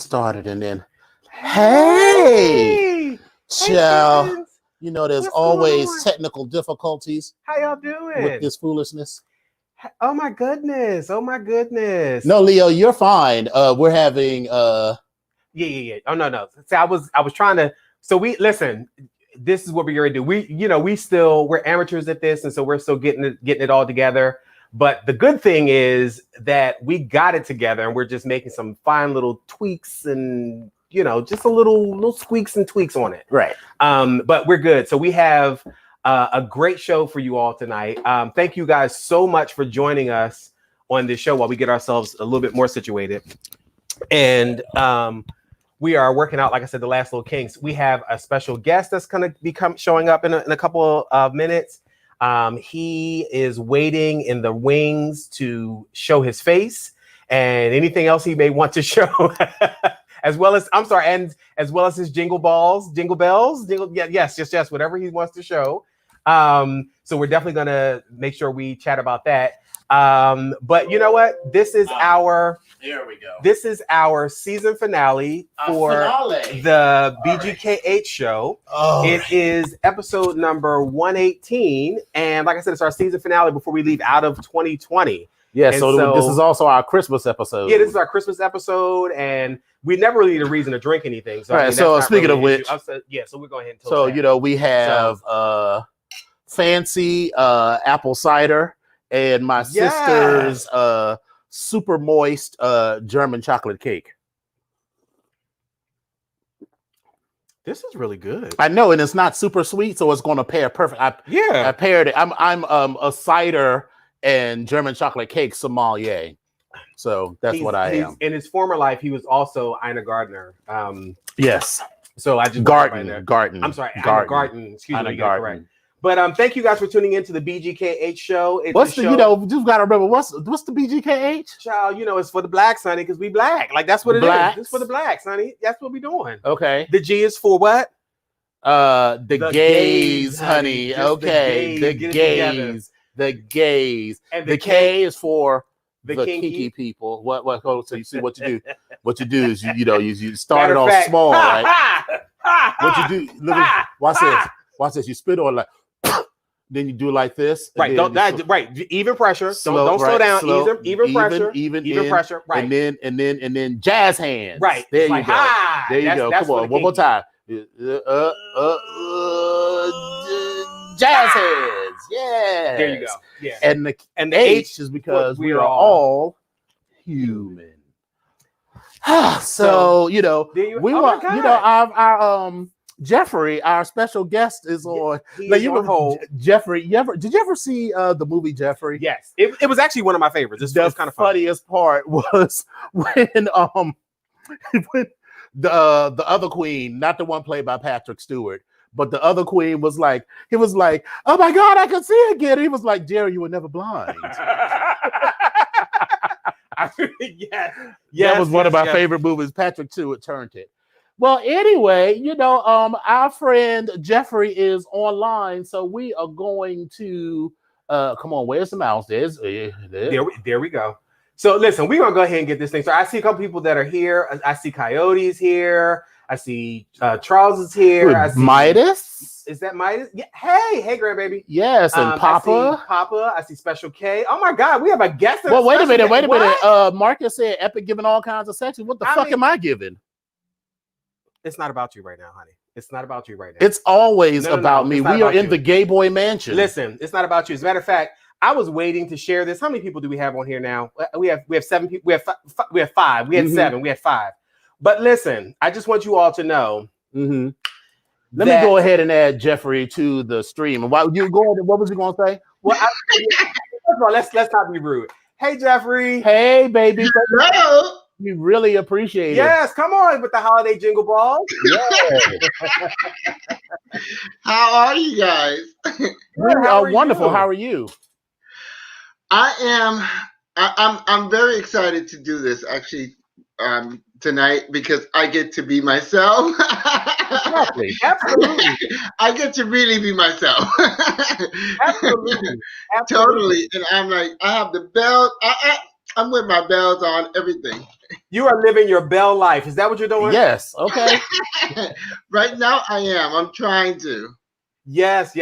started and then, hey, child, Hey, you know, there's what's always going on? technical difficulties How y'all doing? with this foolishness. Oh my goodness. Oh my goodness. No, Leo, you're fine. We're having Yeah. Oh no. See, I was trying to. So we listen. This is what we're gonna do. We're amateurs at this, and so we're still getting it all together. But the good thing is that we got it together, and we're just making some fine little tweaks and just a little squeaks and tweaks on it. right. But we're good. So we have a great show for you all tonight. Thank you guys so much for joining us on this show while we get ourselves a little bit more situated. And we are working out, like I said, the last little kinks. We have a special guest that's going to be showing up in a couple of minutes. He is waiting in the wings to show his face and anything else he may want to show. As well as his jingle bells, yes, whatever he wants to show. So we're definitely gonna make sure we chat about that. But you know what? This is our season finale for the BGKH show. It is episode number 118, and like I said, it's our season finale before we leave out of 2020. Yeah, so this is also our Christmas episode. Yeah, this is our Christmas episode, and we never really need a reason to drink anything. So, right. So speaking of which, so we're going ahead and so that. We have fancy apple cider and my sister's super moist German chocolate cake. This is really good. I know, and it's not super sweet, so it's going to pair perfect. I paired it. I'm a cider and German chocolate cake sommelier. So that's what I am. In his former life, he was also Ina Gardner. Yes. So I just Garten. I'm sorry, Ina Garten. Excuse me, correct. But thank you guys for tuning into the BGKH show. What's the show, you just gotta remember what's the BGKH? Child, it's for the blacks, honey, because we black. Like that's what it is. It's for the blacks, honey. That's what we doing. Okay. The G is for what? The gays, honey. Okay. The gays. The gays. And the K is for the kinky kinky people. What? So you see what you do. What you do is you start it off small, right? What you do? Look, watch this. You spit on like, then you do like this. Right. Even pressure. Don't slow down. Even pressure. Even pressure. Right. And then jazz hands. Right. There you go. There you go. Come on. One more time. Jazz hands. Yeah. There you go. Yeah. And the H is because we are all human. So our Jeffrey, our special guest, is on. Jeffrey, did you ever see the movie Jeffrey? Yes, it was actually one of my favorites. It's kind of funniest part was when the other queen, not the one played by Patrick Stewart, but the other queen was like, oh my God, I can see again. He was like, Jerry, you were never blind. That was one of my favorite movies. Patrick Stewart turned it. Well, anyway, our friend Jeffrey is online, so we are going to come on. Where's the mouse? There we go. So listen, we're gonna go ahead and get this thing. So I see a couple people that are here. I see Coyote's here. I see Charles is here. I see Midas. Is that Midas? Yeah. Hey, grandbaby. Yes, and Papa. I see Special K. Oh my God, we have a guest. Well, wait a minute. Marcus said Epic giving all kinds of sections. What the fuck am I giving? It's not about you right now, honey. It's not about you right now. It's always about me. We are in the gay boy mansion. Listen, it's not about you. As a matter of fact, I was waiting to share this. How many people do we have on here now? We have 7 people. We have 5. We had 7. We had 5. But listen, I just want you all to know. Mm-hmm. Let me go ahead and add Jeffrey to the stream. And while you go, what was you going to say? Well, first of all, let's not be rude. Hey, Jeffrey. Hey, baby. Hello. We really appreciate it. Yes, come on with the holiday jingle balls. Yeah. How are you guys? We are wonderful. How are you? I'm very excited to do this actually tonight because I get to be myself. Exactly. Absolutely. I get to really be myself. Absolutely. Totally. And I'm like, I have the belt. I'm with my bells on, everything. You are living your bell life. Is that what you're doing? Yes. Okay. Right now, I am. I'm trying to. Yes.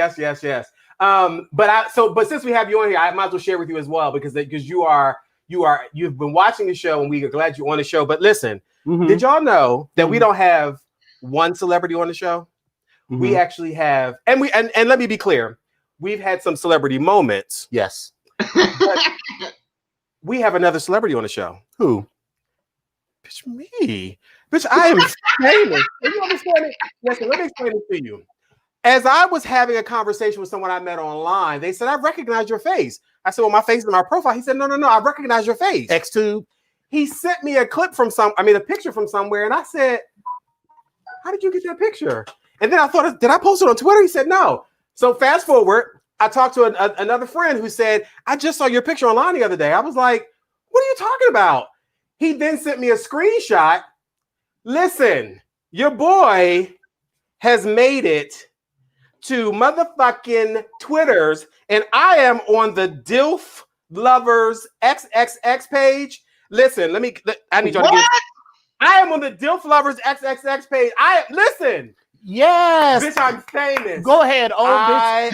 But since we have you on here, I might as well share with you as well because you've been watching the show and we are glad you're on the show. But listen, did y'all know that we don't have one celebrity on the show? We actually have, and let me be clear, we've had some celebrity moments. Yes. But we have another celebrity on the show. Who? Bitch, me. Bitch, I am famous. You understand it? Listen, let me explain it to you. As I was having a conversation with someone I met online, they said, I recognize your face. I said, well, my face is in my profile. He said, no, I recognize your face. X2. He sent me a picture from somewhere. And I said, how did you get that picture? And then I thought, did I post it on Twitter? He said, no. So fast forward, I talked to another friend who said, I just saw your picture online the other day. I was like, what are you talking about? He then sent me a screenshot. Listen, your boy has made it to motherfucking Twitters, and I am on the DILF Lovers XXX page. Listen, I need y'all to get. I am on the DILF Lovers XXX page. Listen. Yes. Bitch, I'm famous. Go ahead, old bitch.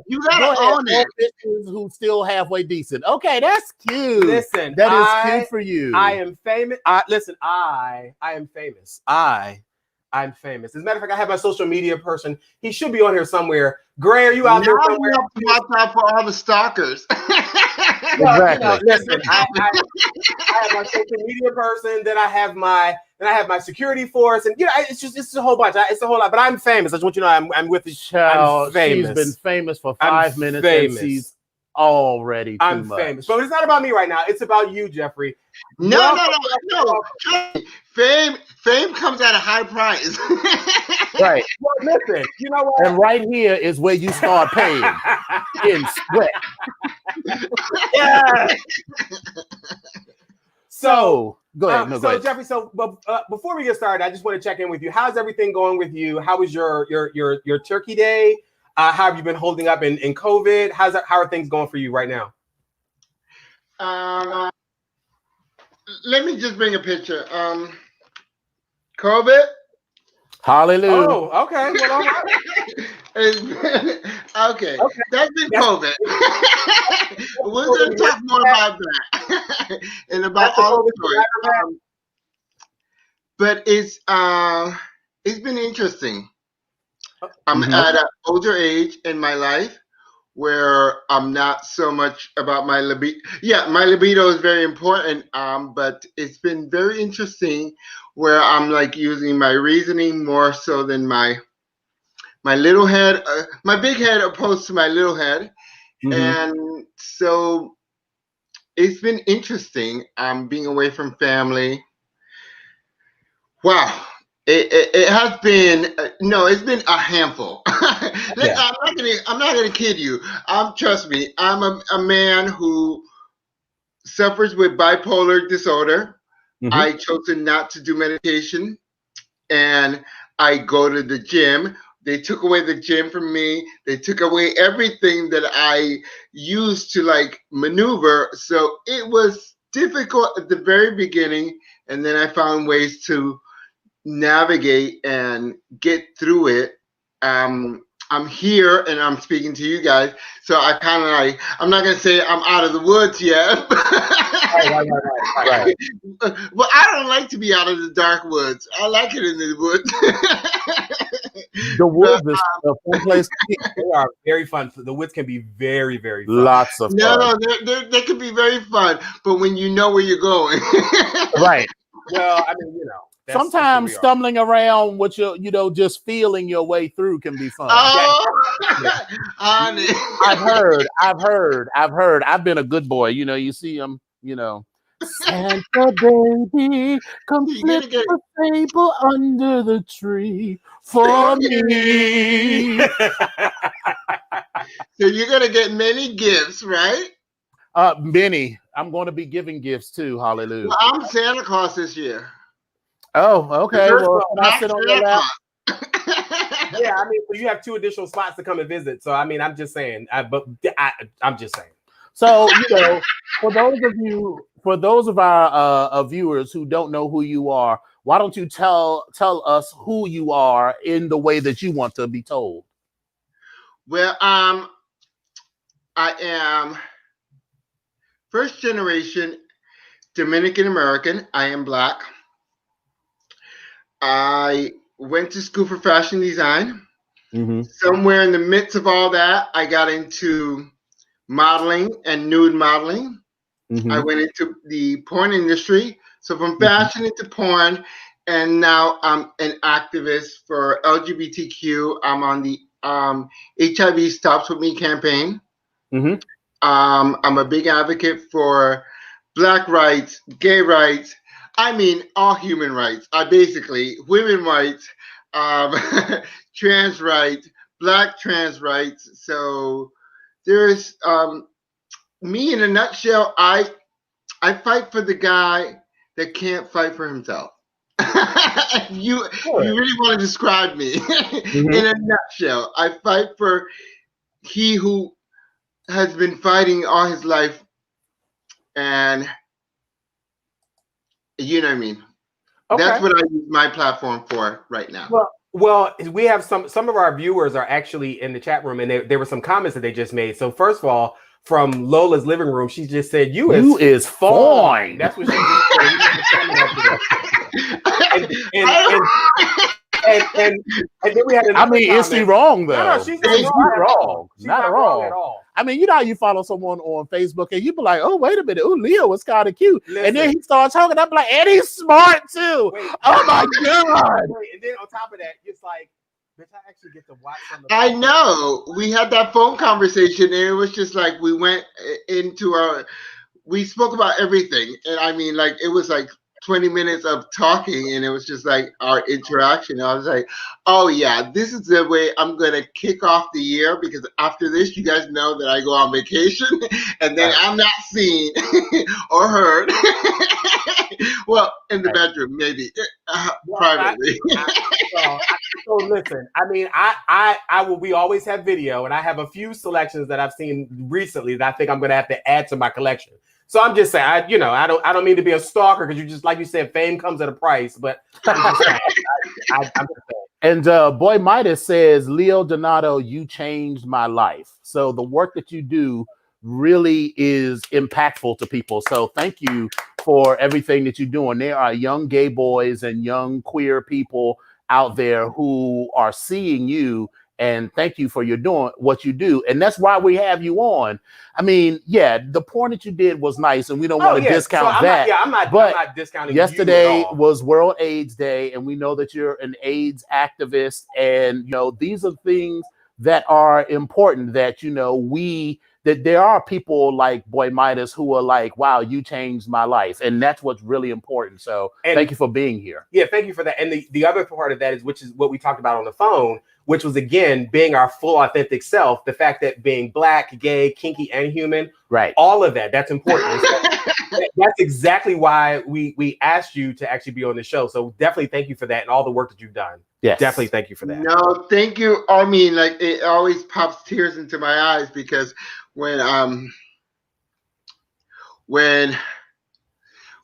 You gotta own it. Bitches who still halfway decent. Okay, that's cute. Listen, that is cute for you. I am famous. I am famous. I'm famous. As a matter of fact, I have my social media person. He should be on here somewhere. Gray, are you out there somewhere? Watch out for all the stalkers. Exactly. Listen, I have my social media person. Then I have my security force, and it's a whole bunch. It's a whole lot. But I'm famous. I just want you to know I'm with the child. I'm famous. She's been famous for 5 minutes, and she's already too much. Famous. But it's not about me right now. It's about you, Jeffrey. No. Fame comes at a high price. Right. Well, listen, you know what? And right here is where you start paying in sweat. Yeah. So go ahead. Go ahead. Jeffrey. So, before we get started, I just want to check in with you. How's everything going with you? How was your Turkey Day? How have you been holding up in COVID? How are things going for you right now? Let me just bring a picture. COVID. Hallelujah. Oh, okay. Well, all right. Okay. That's been COVID. We're going to talk more about that and about all the stories. But it's been interesting. I'm at an older age in my life where I'm not so much about my libido. Yeah, my libido is very important, but it's been very interesting where I'm like using my reasoning more so than my little head, my big head opposed to my little head. And so it's been interesting being away from family. Wow. It has been it's been a handful. I'm not gonna kid you. Trust me, I'm a man who suffers with bipolar disorder. I chosen not to do medication, and I go to the gym. They took away the gym from me. They took away everything that I used to like maneuver. So it was difficult at the very beginning, and then I found ways to navigate and get through it. I'm here and I'm speaking to you guys, so I kind of like, I'm not gonna say I'm out of the woods yet. Right. Well, I don't like to be out of the dark woods. I like it in the woods. The woods is a fun place. They are very fun. The woods can be very, very fun. Lots of fun. No, they can be very fun, but when you know where you're going. Right. Well, I mean, sometimes stumbling around with your, just feeling your way through can be fun. I've heard. I've been a good boy. You see them, Santa baby, come flip the table under the tree for me. So you're going to get many gifts, right? Many. I'm going to be giving gifts too. Hallelujah. Well, I'm Santa Claus this year. Oh, okay. Well, can I sit on your lap? Yeah, I mean, you have 2 additional slots to come and visit. So, I mean, I'm just saying. I'm just saying. So, for those of our viewers who don't know who you are, why don't you tell us who you are in the way that you want to be told? Well, I am first generation Dominican American. I am Black. I went to school for fashion design. Mm-hmm. Somewhere in the midst of all that, I got into modeling and nude modeling. Mm-hmm. I went into the porn industry. So from fashion into porn, and now I'm an activist for LGBTQ. I'm on the HIV Stops With Me campaign. Mm-hmm. I'm a big advocate for Black rights, gay rights. I mean, all human rights. Basically, women rights, trans rights, Black trans rights. So there's me in a nutshell. I fight for the guy that can't fight for himself. you really want to describe me in a nutshell. I fight for he who has been fighting all his life, and you know what I mean. Okay. That's what I use my platform for right now. Well, we have some of our viewers are actually in the chat room, and there were some comments that they just made. So first of all, from Lola's living room, she just said, "You is fine." That's what she just said. And then we had another comment. Is she wrong though? No, she's not wrong. She's not wrong at all. I mean, you know how you follow someone on Facebook and you be like, "Oh, wait a minute, oh, Leo was kind of cute," and then he starts talking. I'm like, "And he's smart too." Oh my god! And then on top of that, it's like, bitch, I actually get to watch some of I know. We had that phone conversation, and it was just like we went into we spoke about everything, and I mean, like it was like 20 minutes of talking, and it was just like our interaction. I was like, oh yeah, this is the way I'm gonna kick off the year, because after this, you guys know that I go on vacation and then I'm not seen or heard. Well, in the bedroom, maybe privately. So listen, I mean, we always have video, and I have a few selections that I've seen recently that I think I'm gonna have to add to my collection. So I'm just saying, I don't mean to be a stalker, because you just, like you said, fame comes at a price. But I'm just saying, I'm just saying. And Boy Midas says, Leo Donato, you changed my life. So the work that you do really is impactful to people. So thank you for everything that you're doing. There are young gay boys and young queer people out there who are seeing you. And thank you for your doing what you do. And that's why we have you on. I mean, yeah, the porn that you did was nice, and we don't want to discount that. I'm not discounting. Yesterday was World AIDS Day, and we know that you're an AIDS activist. And, these are things that are important, that, that there are people like Boy Midas who are like, wow, you changed my life. And that's what's really important. So thank you for being here. Yeah, thank you for that. And the other part of that which is what we talked about on the phone, which was, again, being our full authentic self. The fact that being Black, gay, kinky, and human, right? All of that's important. So that's exactly why we asked you to actually be on the show. So definitely thank you for that and all the work that you've done. Yes. Definitely thank you for that. No, thank you. I mean, like, it always pops tears into my eyes, because when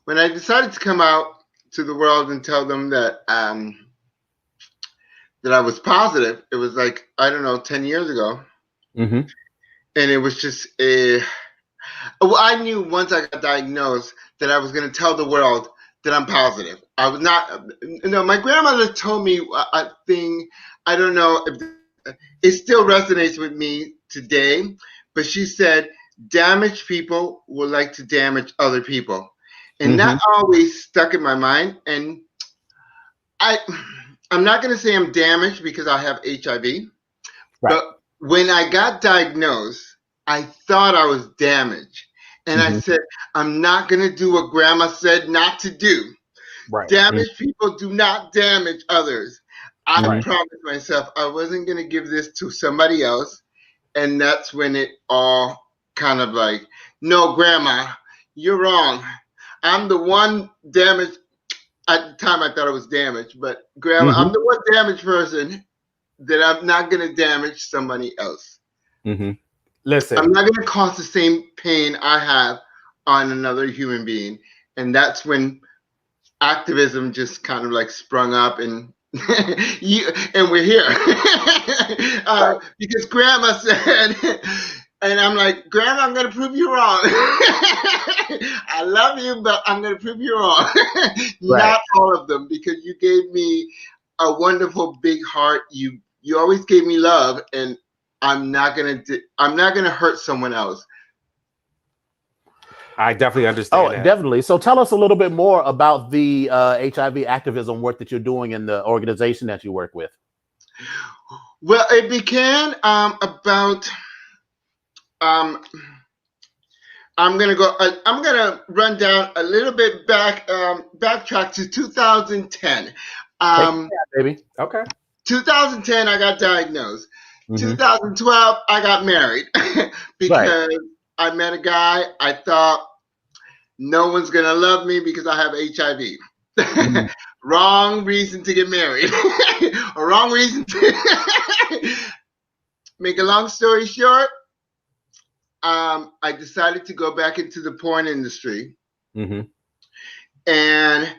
I decided to come out to the world and tell them that that I was positive, it was like, I don't know, 10 years ago. Mm-hmm. And it was just I knew once I got diagnosed that I was going to tell the world that I'm positive. I was not, my grandmother told me a thing, I don't know if it still resonates with me today, but she said, damaged people will like to damage other people. And that always stuck in my mind. And I'm not going to say I'm damaged because I have HIV, right. But when I got diagnosed, I thought I was damaged. And I said, I'm not going to do what grandma said not to do. Right. Damaged people do not damage others. I promised myself I wasn't going to give this to somebody else. And that's when it all kind of like, no, grandma, you're wrong. I'm the one damaged. At the time, I thought I was damaged, but grandma, I'm the one damaged person that I'm not going to damage somebody else. Mm-hmm. Listen, I'm not going to cause the same pain I have on another human being. And that's when activism just kind of like sprung up, and and we're here. Because Grandma said, and I'm like, Grandma, I'm going to prove you wrong. I love you, but I'm going to prove you wrong. Not all of them, because you gave me a wonderful big heart. You always gave me love, and I'm not gonna hurt someone else. I definitely understand that. Definitely. So tell us a little bit more about the HIV activism work that you're doing in the organization that you work with. Well, it began about. I'm gonna run down a little bit backtrack to 2010. Baby. Okay. 2010, I got diagnosed. 2012, I got married because I met a guy. I thought no one's gonna love me because I have HIV. Wrong reason to get married. Or wrong reason to make a long story short. I decided to go back into the porn industry and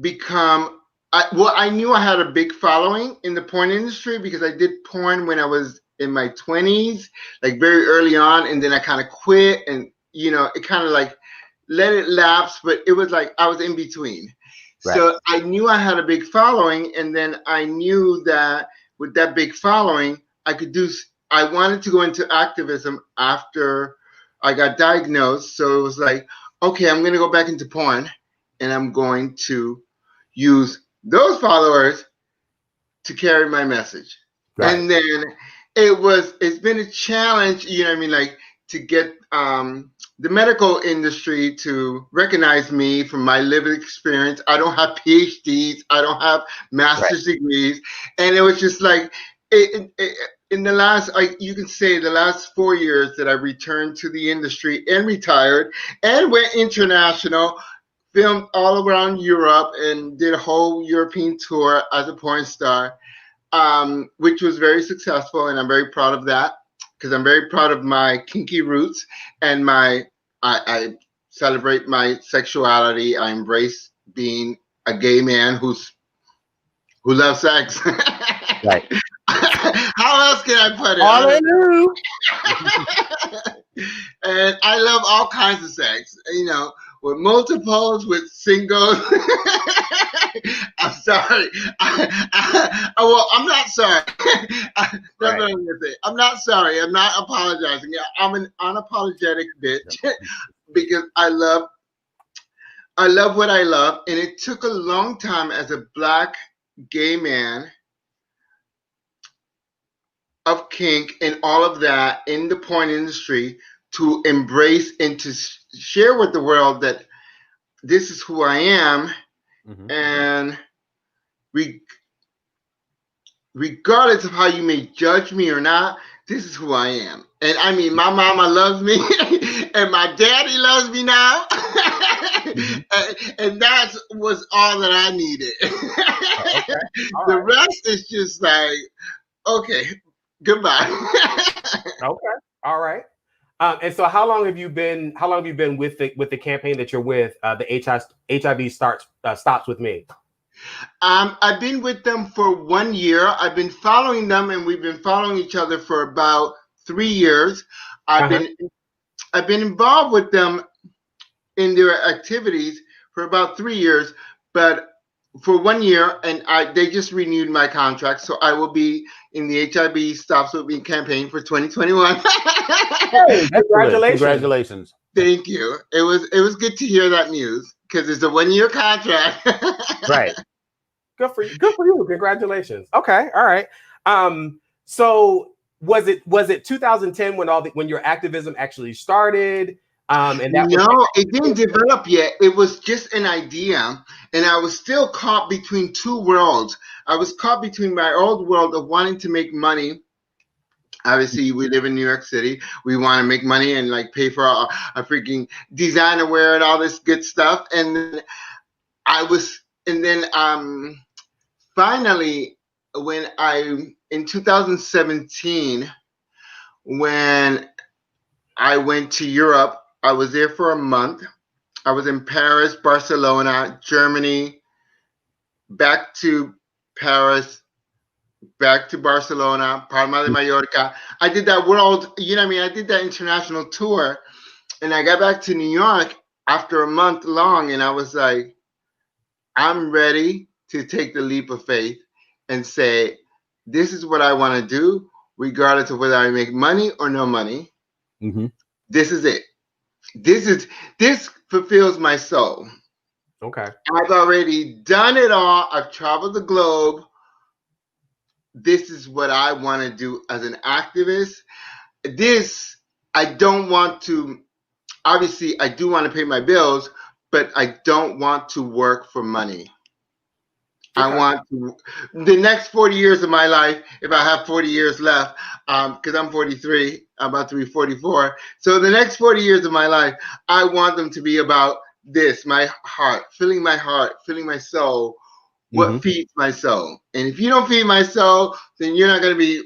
become. I knew I had a big following in the porn industry because I did porn when I was in my 20s, like very early on, and then I kind of quit, and it kind of like let it lapse, but it was like I was in between. So I knew I had a big following, and then I knew that with that big following, I wanted to go into activism after I got diagnosed. So it was like, okay, I'm going to go back into porn, and I'm going to use those followers to carry my message. And then it's been a challenge, like to get the medical industry to recognize me from my lived experience. I don't have PhDs, I don't have master's degrees, and it was just like in the last, you can say the last 4 years that I returned to the industry and retired and went international, filmed all around Europe and did a whole European tour as a porn star, which was very successful, and I'm very proud of that because I'm very proud of my kinky roots and I celebrate my sexuality. I embrace being a gay man who loves sex. Right. How else can I put it? Hallelujah. And I love all kinds of sex, with multiples, with singles. I'm sorry. Well, I'm not sorry. That's what I'm going to say. I'm not sorry. I'm not apologizing. I'm an unapologetic bitch because I love what I love. And it took a long time as a Black gay man of kink and all of that in the porn industry to embrace and to share with the world that this is who I am, and regardless of how you may judge me or not, this is who I am. And I mean, my mama loves me and my daddy loves me now. And that was all that I needed. The rest is just like, okay, goodbye. Okay. All right. And so how long have you been with the campaign that you're with, the HIV stops with me? I've been with them for 1 year. I've been following them, and we've been following each other for about 3 years. I've been involved with them in their activities for about 3 years, but for 1 year, and they just renewed my contract, so I will be in the HIV Stops With Me campaign for 2021. Hey, congratulations! Thank you. It was good to hear that news because it's a 1 year contract. Right. Good for you. Congratulations. Okay. All right. So was it 2010 when your activism actually started? It didn't develop yet. It was just an idea, and I was still caught between two worlds. I was caught between my old world of wanting to make money. Obviously, we live in New York City. We want to make money and like pay for our freaking designer wear and all this good stuff. And then finally, when in 2017, when I went to Europe. I was there for a month. I was in Paris, Barcelona, Germany, back to Paris, back to Barcelona, Palma de Mallorca. I did that world, I did that international tour. And I got back to New York after a month long, and I was like, I'm ready to take the leap of faith and say, this is what I want to do, regardless of whether I make money or no money. Mm-hmm. This is it. This fulfills my soul. Okay. I've already done it all. I've traveled the globe. This is what I want to do as an activist. I don't want to, obviously, I do want to pay my bills, but I don't want to work for money. Okay. I want to, the next 40 years of my life, if I have 40 years left, because I'm 43, I'm about to be 44. So the next 40 years of my life, I want them to be about this, my heart, filling my soul, what feeds my soul. And if you don't feed my soul, then you're not going to be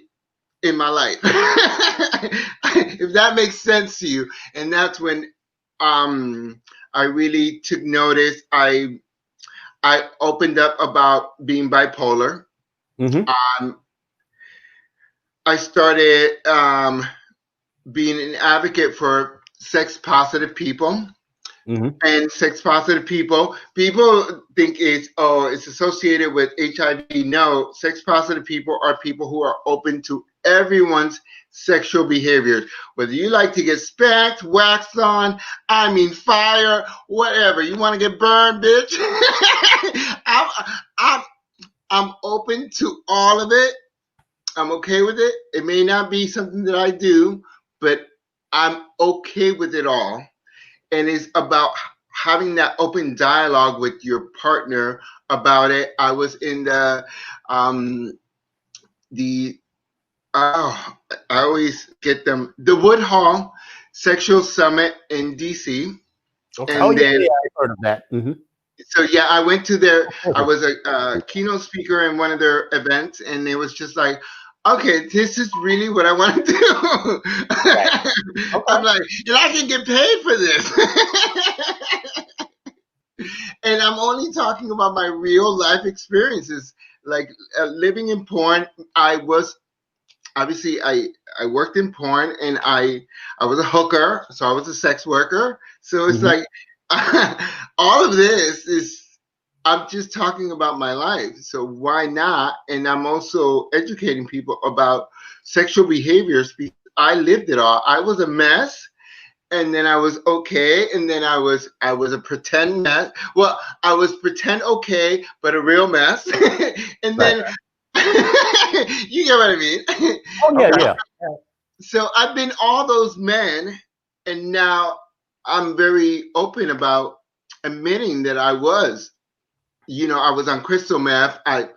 in my life. If that makes sense to you. And that's when I really took notice. I opened up about being bipolar. I started being an advocate for sex positive people. And sex positive people think it's associated with HIV. No, sex positive people are people who are open to everyone's sexual behaviors. Whether you like to get spanked, waxed on, fire, whatever. You want to get burned, bitch? I'm open to all of it. I'm okay with it. It may not be something that I do, but I'm okay with it all. And it's about having that open dialogue with your partner about it. I was in I always get them, the Woodhall Sexual Summit in DC. Okay. And then, I've heard of that. So yeah, I went to their, I was a keynote speaker in one of their events, and it was just like, okay, this is really what I want to do. Right. Okay. I'm like, and I can get paid for this. And I'm only talking about my real life experiences, like living in porn. I was, obviously, I worked in porn, and I was a hooker, so I was a sex worker. So it's like, all of this is, I'm just talking about my life, so why not? And I'm also educating people about sexual behaviors because I lived it all. I was a mess, and then I was okay, and then I was a pretend mess. Well, I was pretend okay, but a real mess. And then you get what I mean? Oh yeah, yeah. So I've been all those men, and now I'm very open about admitting that I was. I was on crystal meth. I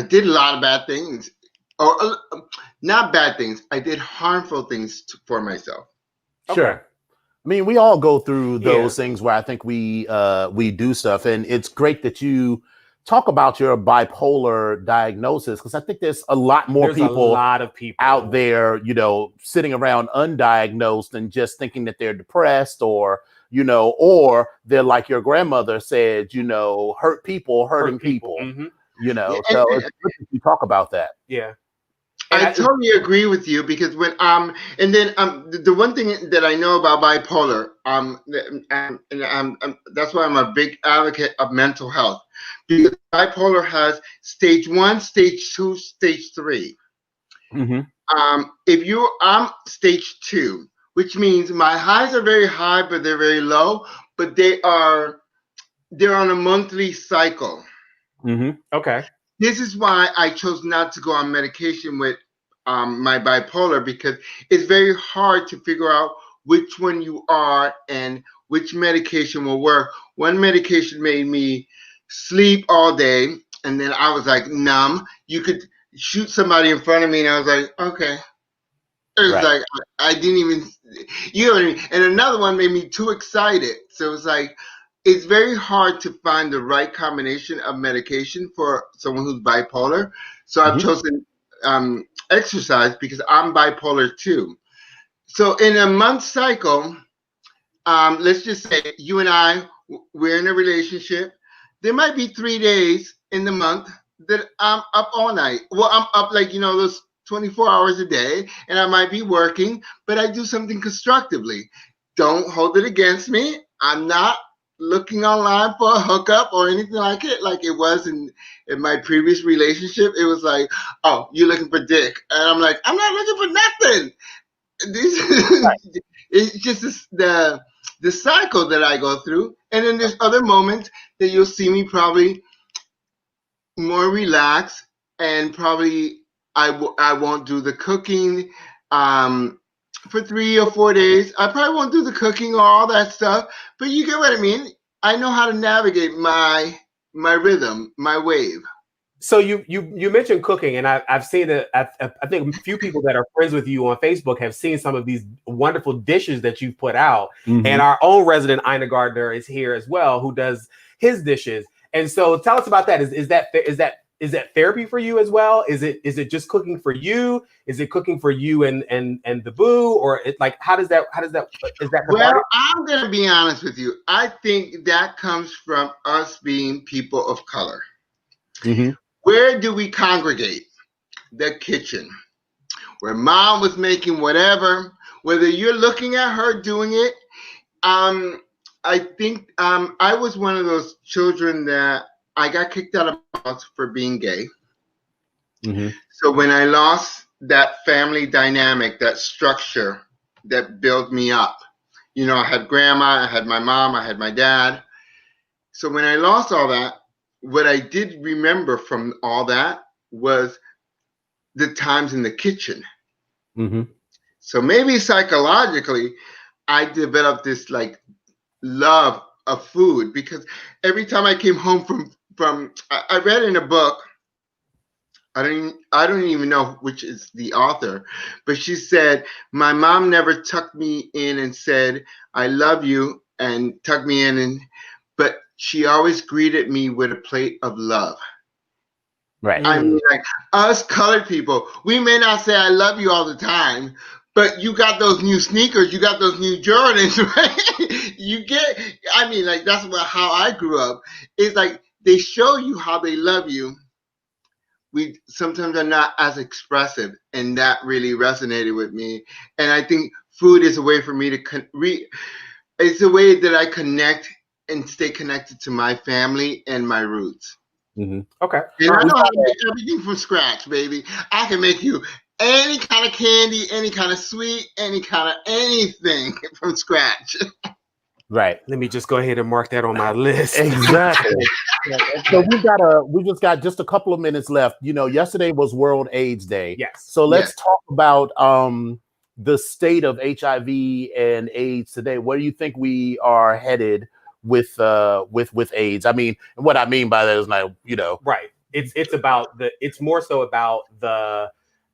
did a lot of bad things, or not bad things. I did harmful things for myself. Sure. Okay. I mean, we all go through those things where I think we do stuff, and it's great that you talk about your bipolar diagnosis, because I think there's a lot more people out there, sitting around undiagnosed and just thinking that they're depressed, or or they're like your grandmother said, hurt people hurting people. So it's good that you talk about that. Yeah. I totally agree with you, because when and then the one thing that I know about bipolar, and that's why I'm a big advocate of mental health, because bipolar has stage 1, stage 2, stage 3. I'm stage 2, which means my highs are very high, but they're very low, but they're on a monthly cycle. Okay. This is why I chose not to go on medication with my bipolar, because it's very hard to figure out which one you are and which medication will work. One medication made me sleep all day, and then I was like numb. You could shoot somebody in front of me, and I was like, okay. It was like, I didn't even, you know what I mean? And another one made me too excited. So it was like, it's very hard to find the right combination of medication for someone who's bipolar. So I've chosen exercise, because I'm bipolar too. So in a month cycle, let's just say you and we're in a relationship. There might be 3 days in the month that I'm up all night. Well, I'm up like, those 24 hours a day, and I might be working, but I do something constructively. Don't hold it against me. I'm not looking online for a hookup or anything like it was in my previous relationship. It was like, oh, you're looking for dick. And I'm like, I'm not looking for nothing. It's just the cycle that I go through. And then there's other moments that you'll see me probably more relaxed, and probably I won't do the cooking for 3 or 4 days. I probably won't do the cooking or all that stuff, but you get what I mean. I know how to navigate my rhythm, my wave. So you mentioned cooking, and I've seen it. I think a few people that are friends with you on Facebook have seen some of these wonderful dishes that you've put out. Mhm. And our own resident Ina Gardner is here as well, who does his dishes. And so tell us about that. Is that therapy for you as well? Is it just cooking for you? Is it cooking for you and the boo, or how does that is that Well, I'm gonna be honest with you. I think that comes from us being people of color. Mm-hmm. Where do we congregate? The kitchen. Where mom was making whatever, whether you're looking at her doing it. I think I was one of those children that I got kicked out of my house for being gay. Mm-hmm. So when I lost that family dynamic, that structure that built me up, I had grandma, I had my mom, I had my dad. So when I lost all that, what I did remember from all that was the times in the kitchen. Mm-hmm. So maybe psychologically, I developed this love of food, because every time I came home from I read in a book, I don't even know which is the author, but she said my mom never tucked me in and said I love you and tucked me in, but she always greeted me with a plate of love. Right. I mean, us colored people, we may not say I love you all the time, but you got those new sneakers, you got those new Jordans, right? That's how I grew up. It's like they show you how they love you. We sometimes are not as expressive, and that really resonated with me. And I think food is a way for me to it's a way that I connect and stay connected to my family and my roots. Mm-hmm. Okay. And I know how to make everything from scratch, baby. I can make you any kind of candy, any kind of sweet, any kind of anything from scratch. Right. Let me just go ahead and mark that on my list. Exactly. So we just got just a couple of minutes left. Yesterday was World AIDS Day. Yes. So let's talk about the state of HIV and AIDS today. Where do you think we are headed with AIDS? I mean, what I mean by that is right. It's more so about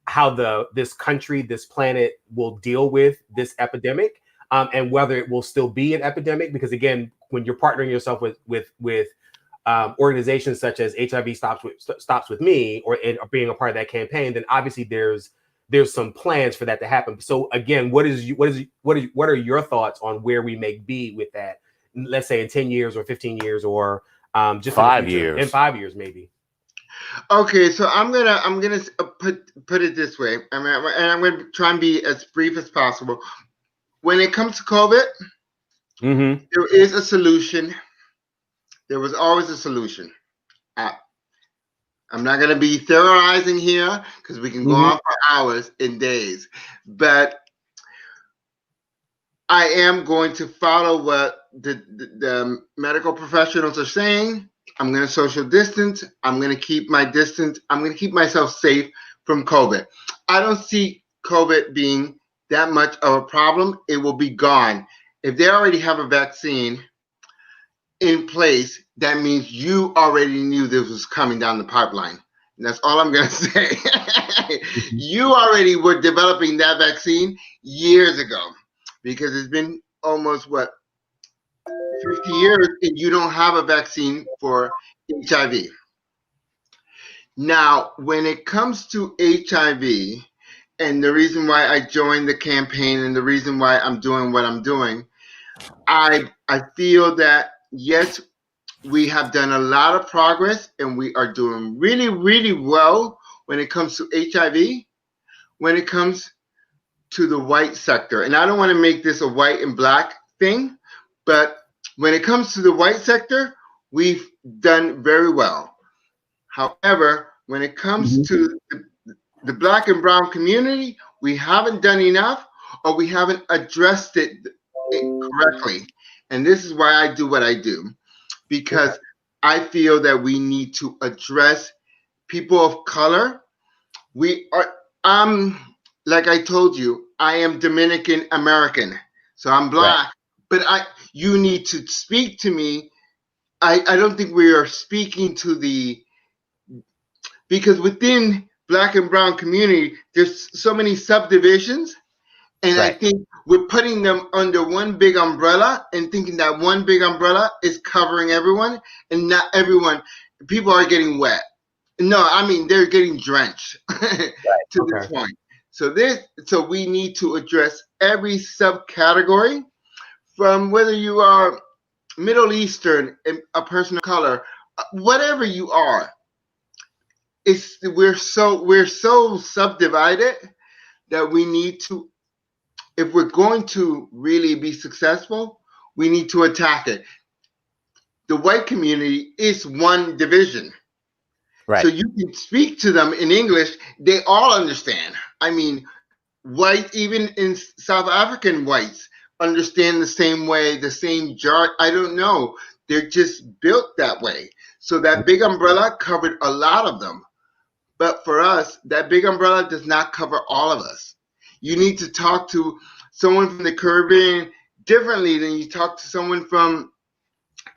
how this country, this planet will deal with this epidemic, and whether it will still be an epidemic. Because again, when you're partnering yourself with organizations such as HIV Stops With Me, or being a part of that campaign, then obviously there's some plans for that to happen. So again, what are your thoughts on where we may be with that? Let's say in 10 years or 15 years, or just 5 years. In 5 years, maybe. Okay, so I'm gonna put it this way. And I'm gonna try and be as brief as possible. When it comes to COVID, mm-hmm. there is a solution. There was always a solution. I'm not gonna be theorizing here, because we can go on for hours and days, but I am going to follow what the medical professionals are saying. I'm going to social distance. I'm going to keep my distance. I'm going to keep myself safe from COVID. I don't see COVID being that much of a problem. It will be gone. If they already have a vaccine in place, that means you already knew this was coming down the pipeline. And that's all I'm going to say. You already were developing that vaccine years ago, because it's been almost 50 years, and you don't have a vaccine for HIV. Now, when it comes to HIV and the reason why I joined the campaign and the reason why I'm doing what I'm doing, I feel that, yes, we have done a lot of progress and we are doing really, really well when it comes to HIV, when it comes to the white sector. And I don't want to make this a white and black thing, but when it comes to the white sector, we've done very well. However, when it comes to the black and brown community, we haven't done enough, or we haven't addressed it correctly. And this is why I do what I do, because I feel that we need to address people of color. Like I told you, I am Dominican American, so I'm black, but you need to speak to me. I don't think we are speaking to because within black and brown community, there's so many subdivisions, and I think we're putting them under one big umbrella and thinking that one big umbrella is covering everyone, and not everyone. People are getting wet. No, I mean, they're getting drenched to this point. So we need to address every subcategory, from whether you are Middle Eastern, a person of color, whatever you are. We're so subdivided that we need to, if we're going to really be successful, we need to attack it. The white community is one division. So you can speak to them in English, they all understand. I mean, white, even in South African whites, understand the same way, the same jar. I don't know. They're just built that way. So that big umbrella covered a lot of them. But for us, that big umbrella does not cover all of us. You need to talk to someone from the Caribbean differently than you talk to someone from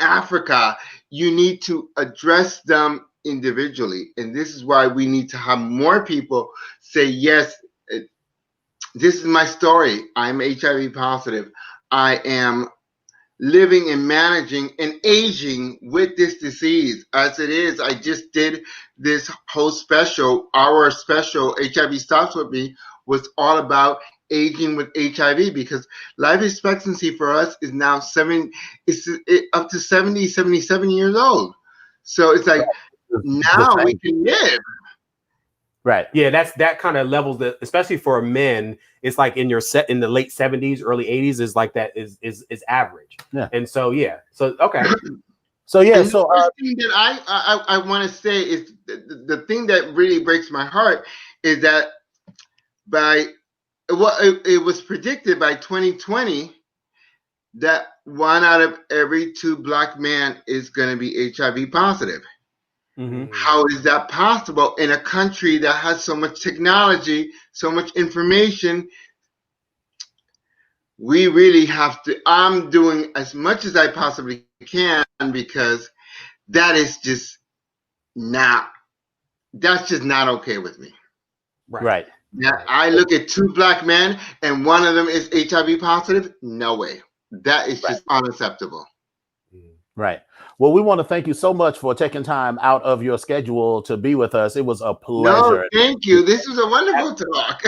Africa. You need to address them individually. And this is why we need to have more people say, yes, this is my story. I'm HIV positive. I am living and managing and aging with this disease as it is. I just did this whole special, our special HIV Stops With Me was all about aging with HIV, because life expectancy for us is now up to 70, 77 years old. So it's like, now we can live. Right. Yeah, that kind of levels that, especially for men, it's like in the late 70s, early 80s is like that is average. Yeah. And so okay. So the thing that I want to say is the thing that really breaks my heart is that it was predicted by 2020 that 1 out of every 2 black men is going to be HIV positive. Mm-hmm. How is that possible in a country that has so much technology, so much information? We really have to. I'm doing as much as I possibly can, because that's just not okay with me. Right. Yeah, I look at 2 black men and one of them is HIV positive. No way. That is just unacceptable. Right. Well, we want to thank you so much for taking time out of your schedule to be with us. It was a pleasure. No, thank you. This was a wonderful talk.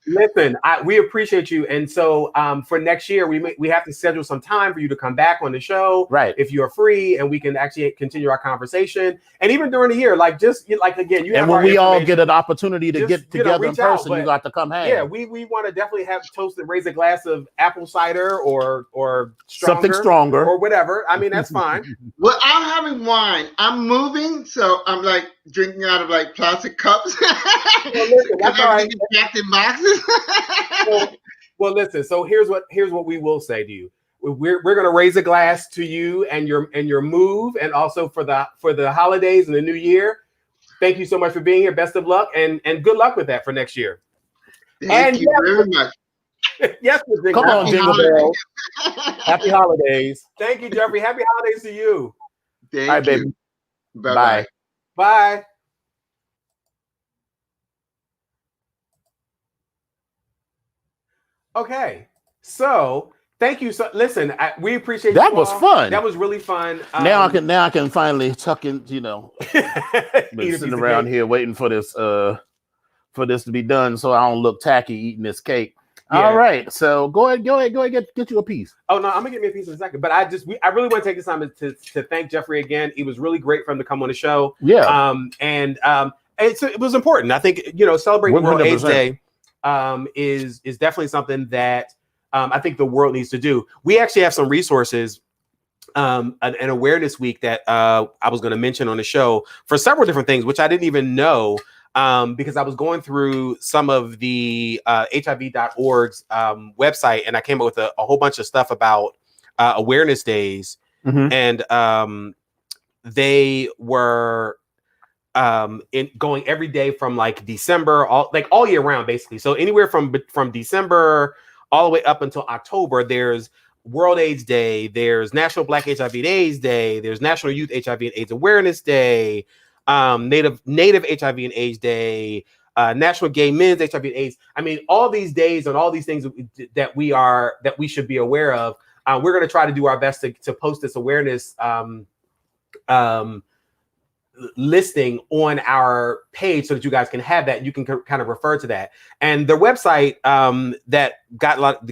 Listen, we appreciate you. And so for next year, we have to schedule some time for you to come back on the show. Right. If you're free, and we can actually continue our conversation. And even during the year, again, and when we all get an opportunity to get together in person, you got to come hang. Yeah, we want to definitely have toast and raise a glass of apple cider or something stronger or whatever. I mean, that's fine. Well, I'm having wine. I'm moving, so I'm like drinking out of like plastic cups. Well, listen, that's all right. Packed in boxes. well, listen. So here's what we will say to you. We're going to raise a glass to you and your move, and also for the holidays and the new year. Thank you so much for being here. Best of luck, and good luck with that for next year. Thank you very much. Yes, come on, Jingle Bells. Happy holidays. Thank you, Jeffrey. Happy holidays to you. Thank you. All right, baby. Bye-bye. Bye. Okay, so thank you. So listen, we appreciate that. You was all. Fun. That was really fun. Now I can finally tuck in. Been sitting around here waiting for this for this to be done, so I don't look tacky eating this cake. Yeah. All right, so go ahead, get you a piece. Oh no, I'm gonna get me a piece in a second. But I really want to take this time to thank Jeffrey again. It was really great for him to come on the show. Yeah. It was important. I think celebrating World 100%. AIDS Day is definitely something that I think the world needs to do. We actually have some resources, an awareness week that I was going to mention on the show for several different things, which I didn't even know. Because I was going through some of the HIV.org's website, and I came up with a whole bunch of stuff about awareness days, and they were going every day from like December, all year round, basically. So anywhere from December all the way up until October, there's World AIDS Day, there's National Black HIV and AIDS Day, there's National Youth HIV and AIDS Awareness Day, Native HIV and AIDS Day, National Gay Men's HIV and AIDS. I mean, all these days and all these things that we should be aware of. We're going to try to do our best to post this awareness listing on our page so that you guys can have that. You can kind of refer to that. And the website that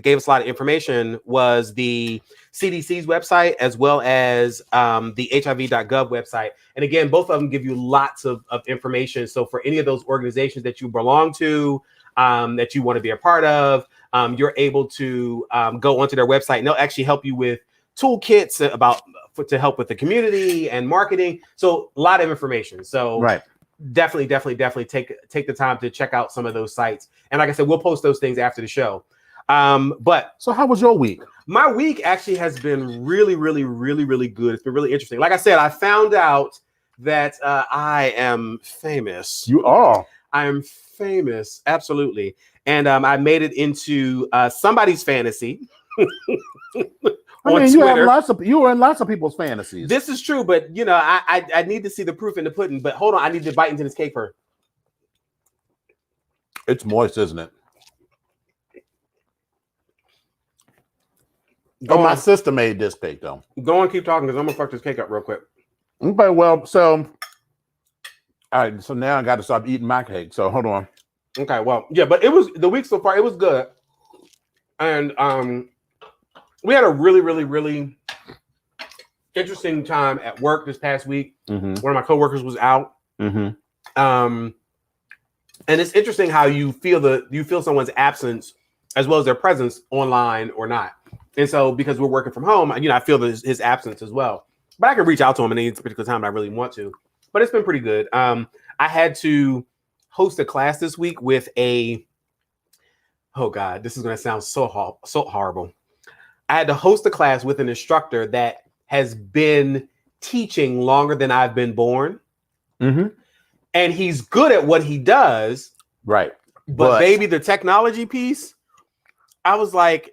gave us a lot of information was the CDC's website, as well as the HIV.gov website. And again, both of them give you lots of information. So for any of those organizations that you belong to, that you want to be a part of, you're able to go onto their website, and they'll actually help you with toolkits to help with the community and marketing. So a lot of information. So right. Definitely take the time to check out some of those sites. And like I said, we'll post those things after the show. But so how was your week? My week actually has been really, really, really, really good. It's been really interesting. Like I said, I found out that I am famous. You are. I am famous, absolutely. And I made it into somebody's fantasy. I mean, you were in lots of people's fantasies. This is true, but I need to see the proof in the pudding. But hold on, I need to bite into this cake first. It's moist, isn't it? My sister made this cake, though. Go on, keep talking, because I'm gonna fuck this cake up real quick. Okay, well, so all right, so now I got to stop eating my cake. So hold on. Okay, well, yeah, but it was the week so far. It was good, and we had a really, really, really interesting time at work this past week. One of my coworkers was out, and it's interesting how you feel someone's absence as well as their presence online or not. And so, because we're working from home, I feel his absence as well. But I can reach out to him at any particular time I really want to. But it's been pretty good. I had to host a class this week with oh God, this is going to sound so horrible. I had to host a class with an instructor that has been teaching longer than I've been born. And he's good at what he does. Right. But baby, the technology piece, I was like,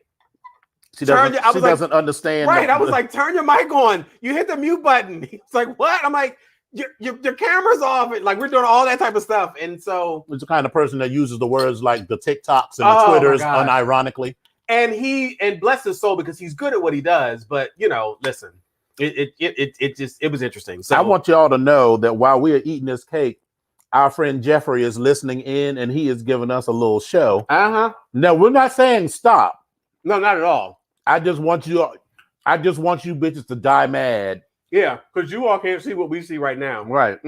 she doesn't understand. Right. I was like, turn your mic on. You hit the mute button. He's like, what? I'm like, your camera's off. Like, we're doing all that type of stuff. And so it's the kind of person that uses the words like the TikToks and the Twitters unironically. And bless his soul, because he's good at what he does. But listen, it was interesting. So I want y'all to know that while we are eating this cake, our friend Jeffrey is listening in, and he is giving us a little show. No, we're not saying stop. No, not at all. I just want you bitches to die mad. Yeah, because you all can't see what we see right now. Right.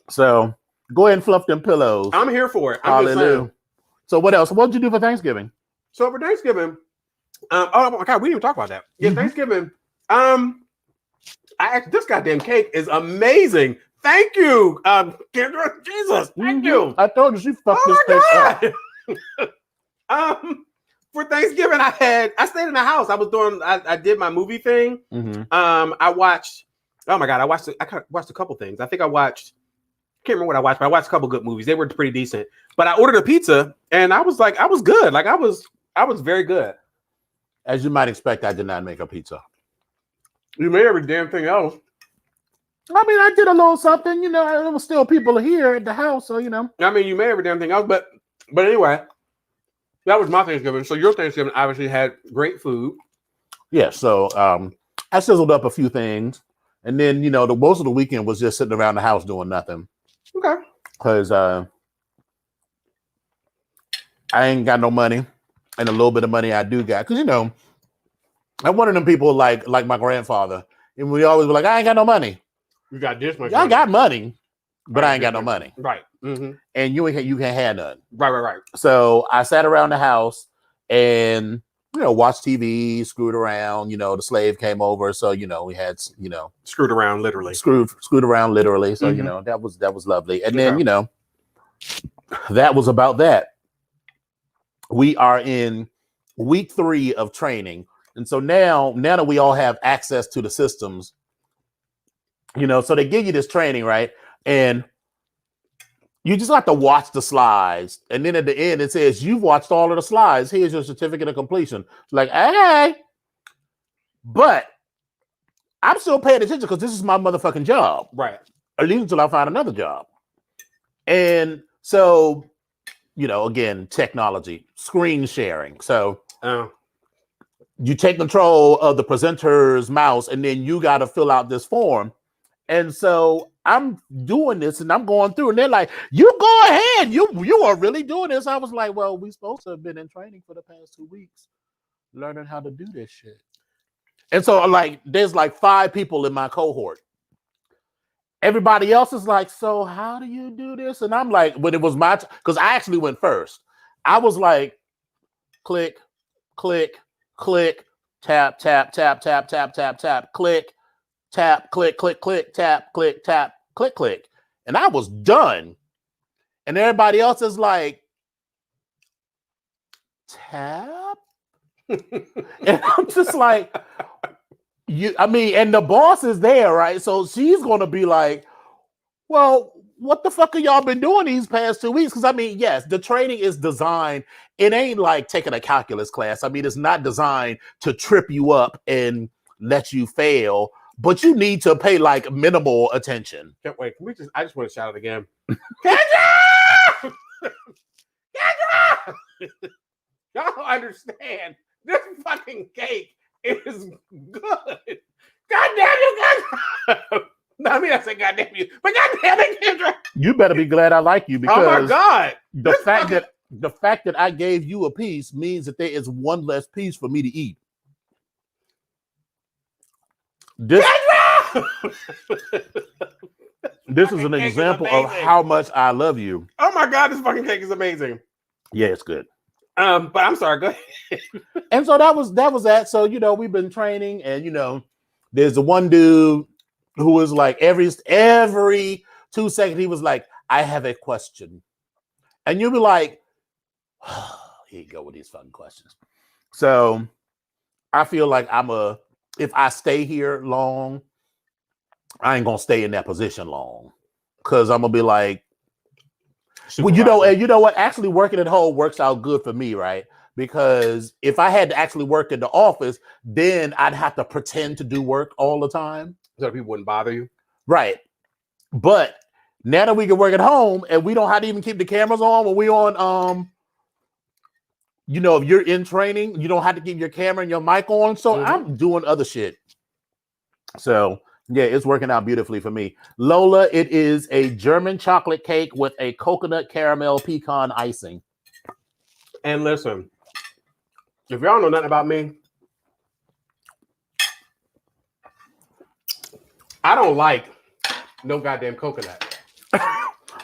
So go ahead and fluff them pillows. I'm here for it. Hallelujah. So what else? What did you do for Thanksgiving? So for Thanksgiving, oh my God, we didn't even talk about that. Yeah, Thanksgiving. This goddamn cake is amazing. Thank you, Kendra. Jesus, thank you. I told you she fucked this cake up. For Thanksgiving, I stayed in the house. I did my movie thing. I watched. Oh my God, I watched a couple things. I think I can't remember what I watched, but I watched a couple good movies. They were pretty decent. But I ordered a pizza, and I was good. Like I was very good. As you might expect, I did not make a pizza. You made every damn thing else. I mean, I did a little something. There was still people here at the house, so I mean, you made every damn thing else, but anyway, that was my Thanksgiving. So your Thanksgiving obviously had great food. Yeah. So I sizzled up a few things, and then the most of the weekend was just sitting around the house doing nothing. Okay. Because I ain't got no money, and a little bit of money I do got, because I'm one of them people like my grandfather, and we always were like, I ain't got no money. You got this much. I got money, but I ain't got no money. Right. Mm-hmm. And you can't have none. Right. So I sat around the house and watched TV, screwed around. The slave came over, so we had screwed around literally. Screwed around literally. So that was lovely. And then that was about that. We are in week 3 of training, and so now that we all have access to the systems, so they give you this training, right? And you just have to watch the slides. And then at the end, it says, you've watched all of the slides. Here's your certificate of completion. It's like, hey, but I'm still paying attention because this is my motherfucking job. Right. At least until I find another job. And so, again, technology, screen sharing. So you take control of the presenter's mouse, and then you got to fill out this form. And so I'm doing this and I'm going through, and they're like, you go ahead. You are really doing this. I was like, well, we supposed to have been in training for the past 2 weeks, learning how to do this shit. And so there's 5 people in my cohort. Everybody else is like, so how do you do this? And I'm like, when it was my because I actually went first. I was like, click, click, click, tap, tap, tap, tap, tap, tap, tap, click. Tap, click, click, click, tap, click, tap, click, click. And I was done. And everybody else is like, tap? And I'm just like, and the boss is there, right? So she's going to be like, well, what the fuck have y'all been doing these past 2 weeks? Because, yes, the training is designed. It ain't like taking a calculus class. It's not designed to trip you up and let you fail. But you need to pay minimal attention. Wait, I just want to shout it again. Kendra! Kendra! Y'all don't understand. This fucking cake is good. God damn you, Kendra! I say God damn you, but God damn it, Kendra! You better be glad I like you, because oh my God, the fact that I gave you a piece means that there is one less piece for me to eat. This is an example of how much I love you. Oh my God, this fucking cake is amazing. Yeah, it's good. But I'm sorry, go ahead. And so that was that. So we've been training, and there's the one dude who was like every 2 seconds he was like, I have a question, and you'll be like, oh, here you go with these fucking questions. So I feel like if I stay here long, I ain't gonna stay in that position long, because I'm gonna be like, well, you know what? Actually, working at home works out good for me, right? Because if I had to actually work in the office, then I'd have to pretend to do work all the time, so people wouldn't bother you, right? But now that we can work at home and we don't have to even keep the cameras on when we on, if you're in training, you don't have to keep your camera and your mic on. So I'm doing other shit. So yeah, it's working out beautifully for me. Lola, it is a German chocolate cake with a coconut caramel pecan icing. And listen, if y'all know nothing about me, I don't like no goddamn coconut.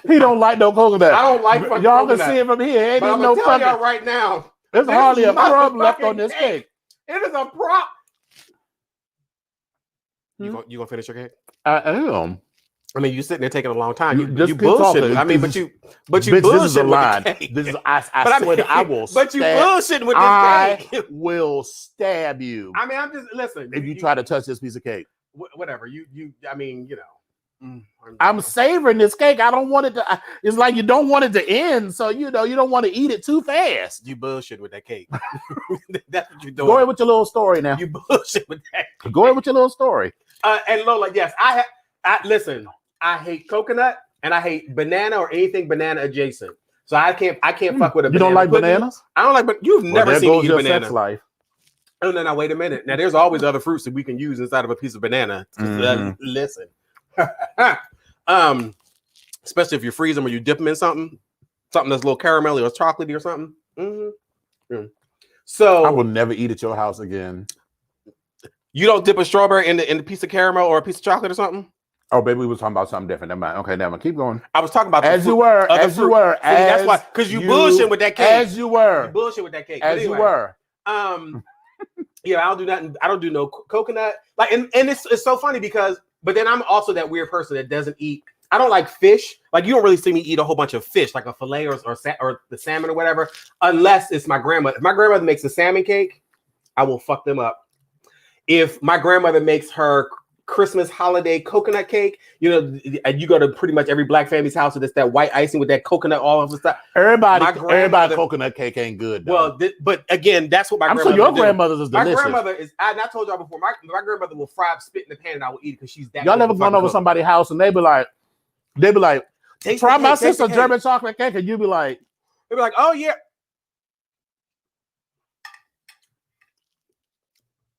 He don't like no coconut. I don't like fucking y'all coconut. Can see it from here. Ain't but I'm no gonna tell y'all right now. There's hardly a crumb left on this cake. It is a prop. You gonna finish your cake? I am. You sitting there taking a long time. You bullshitting. But you bullshitting. This is a line. This is I swear that I will. But you bullshitting with this cake. I will stab you. I'm just listen. If you try to touch this piece of cake, whatever. I'm savoring this cake. I don't want it to. It's like you don't want it to end, so you don't want to eat it too fast. You bullshit with that cake. That's what you're doing. Go ahead with your little story now. You bullshit with that cake. Go ahead with your little story. And Lola, yes, I listen. I hate coconut and I hate banana or anything banana adjacent. So I can't fuck with a banana. You don't like bananas? I don't like, but you've never seen me eat a banana. Sex life. Oh, no, now wait a minute. Now there's always other fruits that we can use inside of a piece of banana. Listen. Especially if you freeze them or you dip them in something that's a little caramelly or chocolatey or something. Mm-hmm. So I will never eat at your house again. You don't dip a strawberry in the piece of caramel or a piece of chocolate or something? Oh, baby, we was talking about something different. Never mind. Okay, never mind. Keep going. I was talking about as you were. See, that's why, because you bullshit with that cake. As you were. You bullshit with that cake. As anyway, you were. Yeah, I don't do nothing. I don't do no coconut. Like, and it's so funny because, but then I'm also that weird person that doesn't eat. I don't like fish. Like, you don't really see me eat a whole bunch of fish, like a fillet or the salmon or whatever, unless it's my grandmother. If my grandmother makes a salmon cake, I will fuck them up. If my grandmother makes her Christmas holiday coconut cake, you know, and you go to pretty much every black family's house, and it's that white icing with that coconut all over the stuff. Everybody coconut cake ain't good, though. Well, but again, that's what my grandmother. So your grandmother's is delicious. My grandmother is. I told y'all before. My grandmother will fry up, spit in the pan, and I will eat it because she's that. Y'all ever gone over somebody's house and they be like, try my sister's German chocolate cake, and you be like, oh yeah.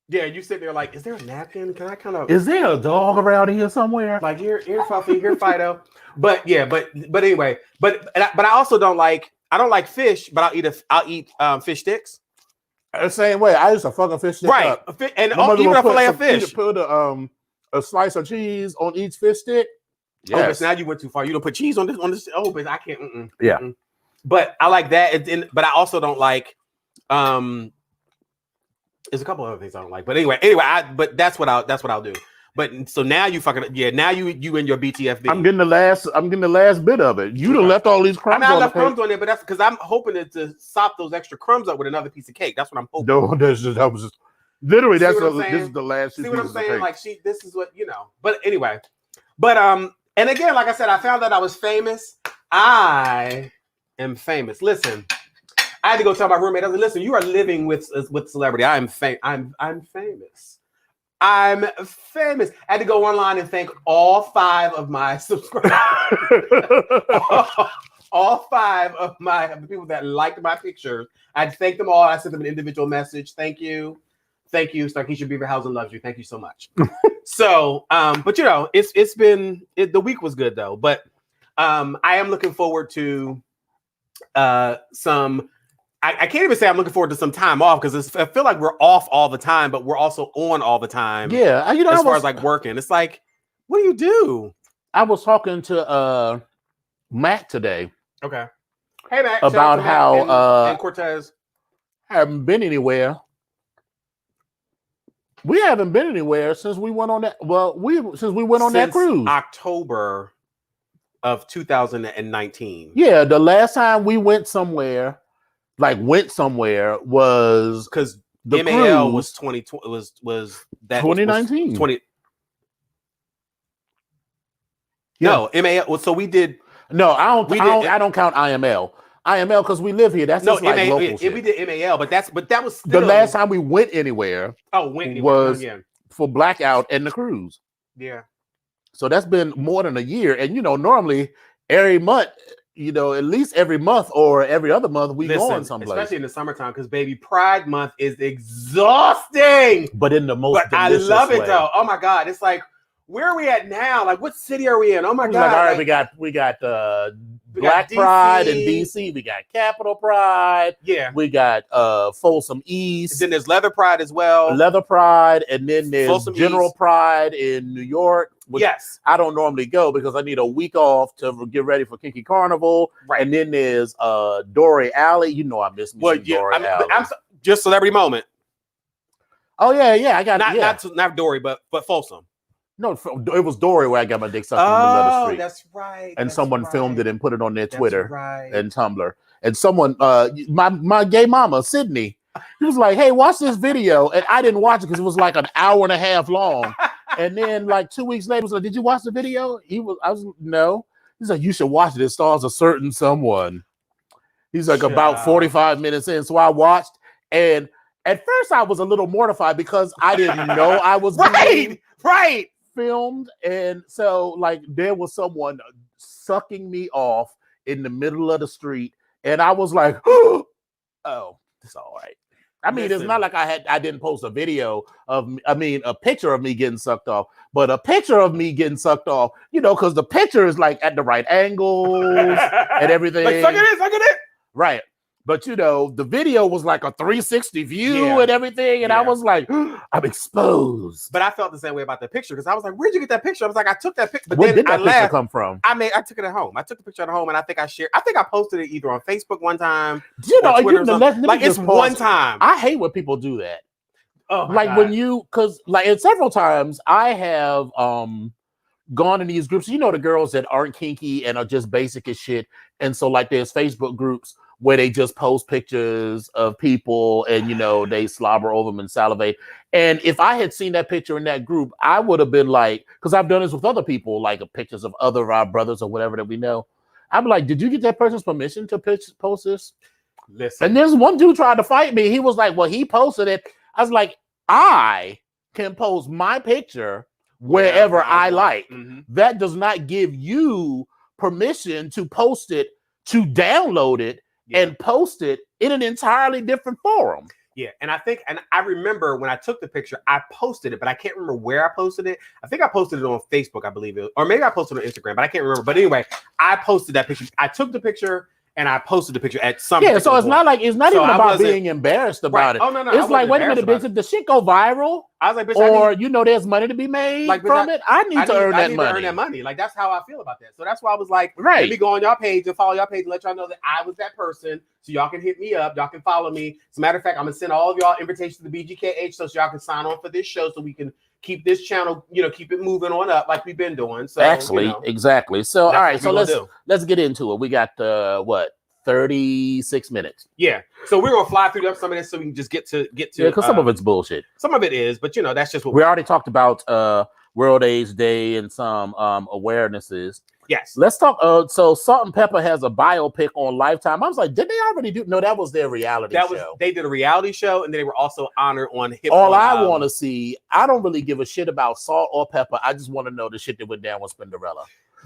Yeah, you sit there like, is there a napkin? Can I kind of? Is there a dog around here somewhere? Like here, Fuffy, here, Fido. But yeah, but anyway, but I also don't like. I don't like fish, but I'll eat fish sticks. The same way, I used to fucking fish stick up. And even a fillet of fish. Put a slice of cheese on each fish stick. Yes. Oh, but now you went too far. You don't put cheese on this. Oh, but I can't. Yeah. But I like that. But I also don't like. There's a couple other things I don't like, but anyway, but that's what I'll do. But so now you now you in your BTFB. I'm getting the last bit of it. You done left all these crumbs. I left crumbs on there, but that's because I'm hoping to sop those extra crumbs up with another piece of cake. That's what I'm hoping. No, this is literally this is the last. See what I'm saying? Like this is what you know. But anyway, and again, like I said, I found that I was famous. I am famous. Listen. I had to go tell my roommate, I was like, listen, you are living with celebrity. I'm famous. I'm famous. I'm famous. I had to go online and thank all 5 of my subscribers. all 5 of the people that liked my pictures. I had to thank them all. I sent them an individual message. Thank you. Thank you. Starkeisha Beaverhausen loves you. Thank you so much. So, but you know, it's been the week was good though. But I am looking forward to some. I can't even say I'm looking forward to some time off because I feel like we're off all the time, but we're also on all the time. Yeah, you know, as far as like working, it's like, what do you do? I was talking to Matt today. Okay. Hey Matt. About how and Cortez haven't been anywhere. We haven't been anywhere since we went on that. Well, since we went on that cruise, October of 2019. Yeah, the last time we went somewhere. Was because the MAL cruise was 2020 was that 2019 was 20. Yeah. No, MAL. So we did. No, I don't count IML because we live here. That's just like local shit. We did MAL, but that was the still, last time we went anywhere. Was for Blackout and the cruise. Yeah. So that's been more than a year, and you know, normally every month. You know, at least every month or every other month we go on someplace. Especially in the summertime, because baby, Pride Month is exhausting. But in the most I love it though. Oh my God. It's like, where are we at now? Like, what city are we in? Oh my God. Like, all right, we got Black Pride in DC. We got Capital Pride. Yeah. We got Folsom East. And then there's Leather Pride as well. Leather Pride, and then there's Folsom General East. Pride in New York. Yes. I don't normally go because I need a week off to get ready for Kinky Carnival. Right. And then there's Dory Alley. You know I miss me Dory Alley. I'm just celebrity moment. Oh yeah. I got not Dory, but Folsom. No, it was Dory where I got my dick sucked in the middle of the street. That's right. And someone filmed it and put it on their Twitter right. and Tumblr. And someone, my gay mama, Sydney, he was like, hey, watch this video. And I didn't watch it because it was like an hour and a half long. And then like 2 weeks later, he was like, did you watch the video? No. He's like, you should watch it. It stars a certain someone. He's like about 45 minutes in. So I watched. And at first I was a little mortified because I didn't know I was right. filmed. And so like there was someone sucking me off in the middle of the street. And I was like, oh, it's all right. I mean, It's not like I didn't post a video a picture of me getting sucked off, but a picture of me getting sucked off, you know, because the picture is like at the right angles and everything. Like, suck it in. Right. But you know, the video was like a 360 view Yeah. and everything, and I Yeah. was like, I'm exposed. But I felt the same way about the picture because I was like, "Where'd you get that picture?" I was like, "I took that picture." But Where then did I that picture laughed. come from? I took it at home. I took the picture at home, and I think I shared. I think I posted it either on Facebook one time. You know, Twitter or let something. me Like it's just pause. one time. I hate when people do that. Oh my Like God. when you, because like and several times I have gone in these groups. You know, the girls that aren't kinky and are just basic as shit, and so like there's Facebook groups where they just post pictures of people and you know they slobber over them and salivate. And if I had seen that picture in that group, I would have been like, because I've done this with other people, like pictures of other our brothers or whatever that we know. I'm like, did you get that person's permission to post this? Listen. And there's one dude tried to fight me. He was like, well, he posted it. I was like, I can post my picture wherever I like. Mm-hmm. That does not give you permission to post it, to download it, and post it in an entirely different forum. Yeah, and I remember when I took the picture, I posted it, but I can't remember where I posted it. I think I posted it on Facebook, I believe it, or maybe I posted it on Instagram, but I can't remember. But anyway, I posted that picture. I took the picture and I posted the picture at some. Yeah, so it's not like it's not even about being embarrassed about it. Oh no, it's like, wait a minute, bitch, did the shit go viral? I was like, bitch, or you know, there's money to be made from it. I need to earn that money. Like that's how I feel about that. So that's why I was like, right, let me go on y'all page and follow y'all page and let y'all know that I was that person. So y'all can hit me up. Y'all can follow me. As a matter of fact, I'm gonna send all of y'all invitations to the BGKH so y'all can sign on for this show so we can keep this channel, you know, keep it moving on up like we've been doing. So actually, you know, exactly. So all right, so let's get into it. We got what? 36 minutes. Yeah. So we're gonna fly through some of this so we can just get to yeah, because some of it's bullshit. Some of it is, but you know, that's just what we already talked about World AIDS Day and some awarenesses. Yes. Let's talk. So Salt and Pepper has a biopic on Lifetime. I was like, did they already do? No, that was their reality show. They did a reality show, and they were also honored on Hip. All I want to see, I don't really give a shit about Salt or Pepper. I just want to know the shit that went down with Spinderella.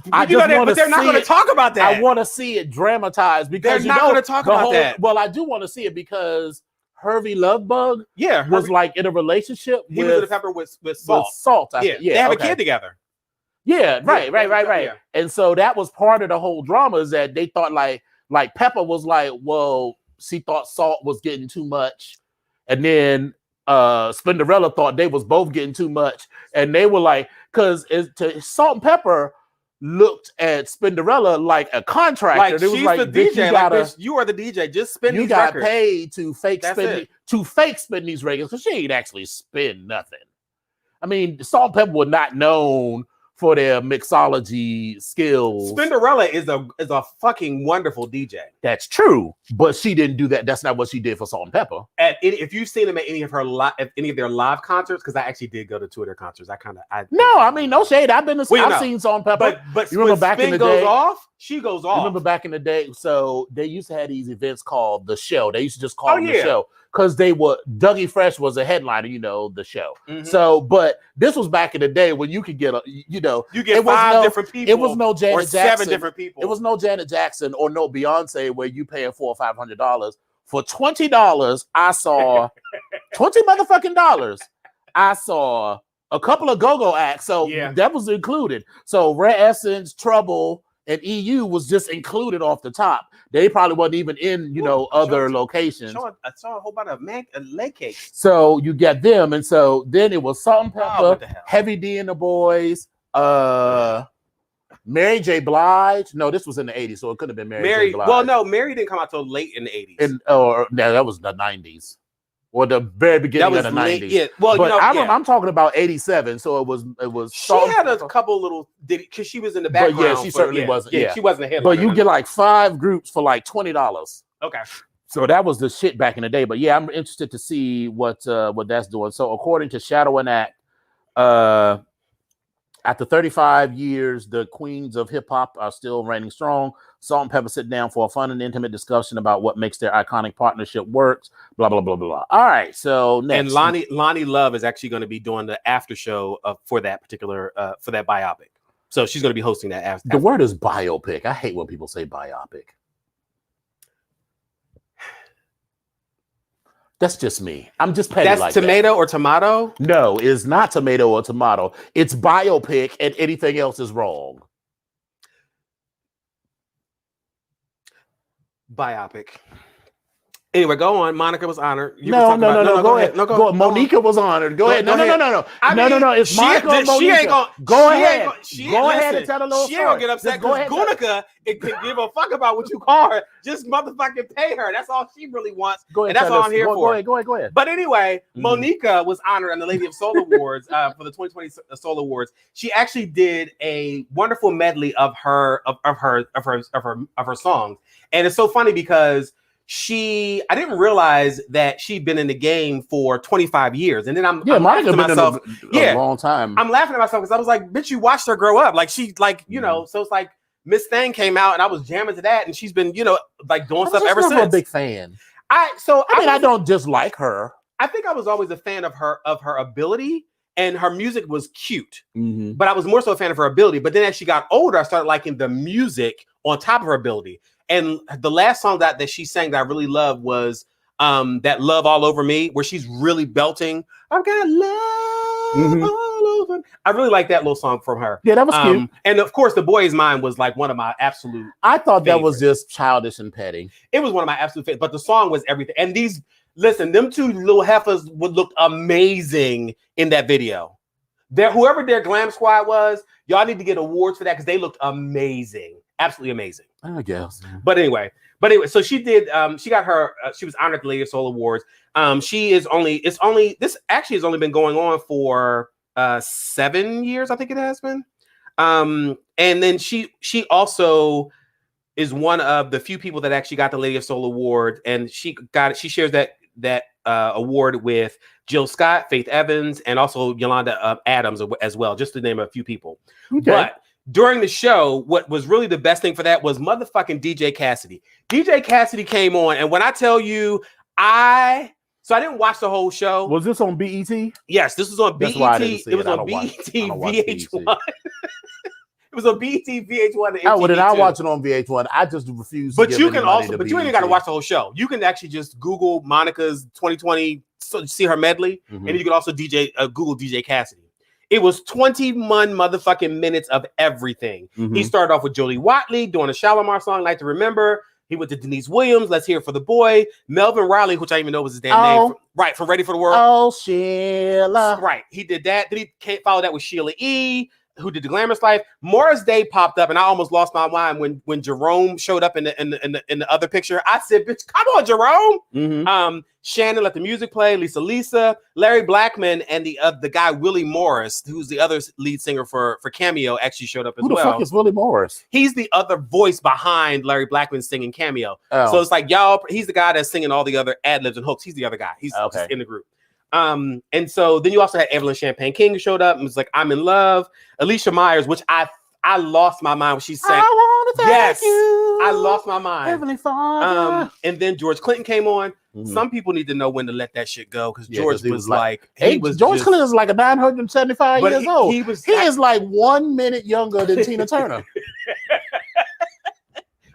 But they're not going to talk about that. I want to see it dramatized because they're not going to talk about that. Well, I do want to see it because Hervey Lovebug, was like in a relationship. He was in a pepper with Salt. With Salt, they have a kid together. Yeah, right. Yeah. And so that was part of the whole drama is that they thought like Pepper was like, well, she thought Salt was getting too much, and then Spinderella thought they was both getting too much, and they were like, because Salt and Pepper looked at Spinderella like a contractor. Like it was she's like, the DJ. bitch, you are the DJ. Just spin you these got records. paid to fake spin these records because she ain't actually spin nothing. I mean, Salt and Pepper were not known for their mixology skills. Spinderella is a fucking wonderful DJ. That's true, but she didn't do that. That's not what she did for Salt and Pepper. If you've seen them at any of their live concerts, because I actually did go to two of their concerts. I mean, no shade. I've seen Salt and Pepper. But you remember back in the day, she goes off. You remember back in the day, so they used to have these events called The Show. They used to just call the Show because Dougie Fresh was a headliner, you know, the show. Mm-hmm. So, but this was back in the day when you could get you get five different people. It was no Janet Jackson. 7 different people. It was no Janet Jackson or no Beyonce where you paying $400 or $500 for $20. I saw $20 motherfucking dollars. I saw a couple of go-go acts, so that was included. So Rare Essence, Trouble, and EU was just included off the top. They probably wasn't even in, other locations. I saw a whole bunch of leg cakes. So you get them, and so then it was Salt and Pepper, Heavy D and the Boys, Mary J. Blige. No, this was in the 80s, so it could have been Mary J. Blige. Well, no, Mary didn't come out till late in the 80s. That was the 90s. Or the very beginning of the 90s. Yeah. Well, but I'm talking about 87, so it was. She had a couple little because she was in the background. But yeah, she certainly wasn't. Yeah, she wasn't a headliner. But you get like 5 groups for like $20. Okay. So that was the shit back in the day. But yeah, I'm interested to see what that's doing. So according to Shadow and Act, after 35 years, the queens of hip hop are still reigning strong. Salt and Pepper sit down for a fun and intimate discussion about what makes their iconic partnership work. Blah blah blah blah. All right, so next, and Lonnie Love is actually going to be doing the after show for that particular for that biopic. So she's going to be hosting that after. The word is biopic. I hate when people say biopic. That's just me. I'm just petty. That's like tomato that. Or tomato? No, it's not tomato or tomato. It's biopic, and anything else is wrong. Biopic. Anyway, go on. Monica was honored. No. Go ahead. No, go. Monica was honored. Go ahead. No. No. It's Monica and Monica. She ain't gonna, go ahead. Go ahead and tell a little story. She ain't gonna get upset because Gunica it could give a fuck about what you call her. Just motherfucking pay her. That's all she really wants. Go ahead. And that's all I'm here for. Go ahead. But anyway, Monica was honored on the Lady of Soul Awards for the 2020 Soul Awards. She actually did a wonderful medley of her songs, and it's so funny because I didn't realize that she'd been in the game for 25 years. And then I'm Monica been myself, in a long time. I'm laughing at myself because I was like, bitch, you watched her grow up. Like she, like, you know, so it's like Miss Thing came out and I was jamming to that. And she's been, you know, like doing stuff ever since. I'm a big fan. I don't dislike her. I think I was always a fan of her ability, and her music was cute. But I was more so a fan of her ability. But then as she got older, I started liking the music on top of her ability. And the last song that she sang that I really loved was that Love All Over Me, where she's really belting. I've got love all over me. I really like that little song from her. Yeah, that was cute. And of course, The Boy Is Mine was like one of my absolute I thought that favorites. was just childish and petty. It was one of my absolute favorites, but the song was everything. And them two little heifers would look amazing in that video. Whoever their glam squad was, y'all need to get awards for that because they looked amazing. Absolutely amazing. I guess. But anyway, so she did. She got her. She was honored at the Lady of Soul Awards. This actually has only been going on for 7 years. I think it has been. And then she also is one of the few people that actually got the Lady of Soul Award, and she shares that award with Jill Scott, Faith Evans, and also Yolanda Adams as well, just to name a few people. Okay. But during the show, what was really the best thing for that was motherfucking DJ Cassidy. DJ Cassidy came on, and when I tell you, I didn't watch the whole show. Was this on BET? Yes, this was on BET. It was on BET VH1. It was on BET VH1. Well, then I watch it on VH1. I just refuse. But you can also, but you ain't got to watch the whole show. You can actually just Google Monica's 2020, see her medley, and you can also Google DJ Cassidy. It was 21 motherfucking minutes of everything. He started off with Jodie Watley doing a Shalimar song, Like to Remember. He went to Denise Williams, Let's Hear It for the Boy. Melvin Riley, which I didn't even know was his damn name. From Ready for the World. Oh, Sheila. Right. He did that. Then he followed that with Sheila E., who did The Glamorous Life. Morris Day popped up, and I almost lost my mind when Jerome showed up in the other picture. I said, "Bitch, come on, Jerome!" Shannon Let the Music Play. Lisa, Larry Blackman, and the guy Willie Morris, who's the other lead singer for Cameo, actually showed up as well. Who the fuck is Willie Morris? He's the other voice behind Larry Blackman singing Cameo. So it's like y'all. He's the guy that's singing all the other ad libs and hooks. He's the other guy. He's just in the group. And so then you also had Evelyn Champagne King who showed up and was like, I'm in love. Alicia Myers, which I lost my mind when she sang. I want to thank you. I lost my mind. Heavenly Father. And then George Clinton came on. Some people need to know when to let that shit go because George was like George Clinton is like a 975 years old. He is like 1 minute younger than Tina Turner.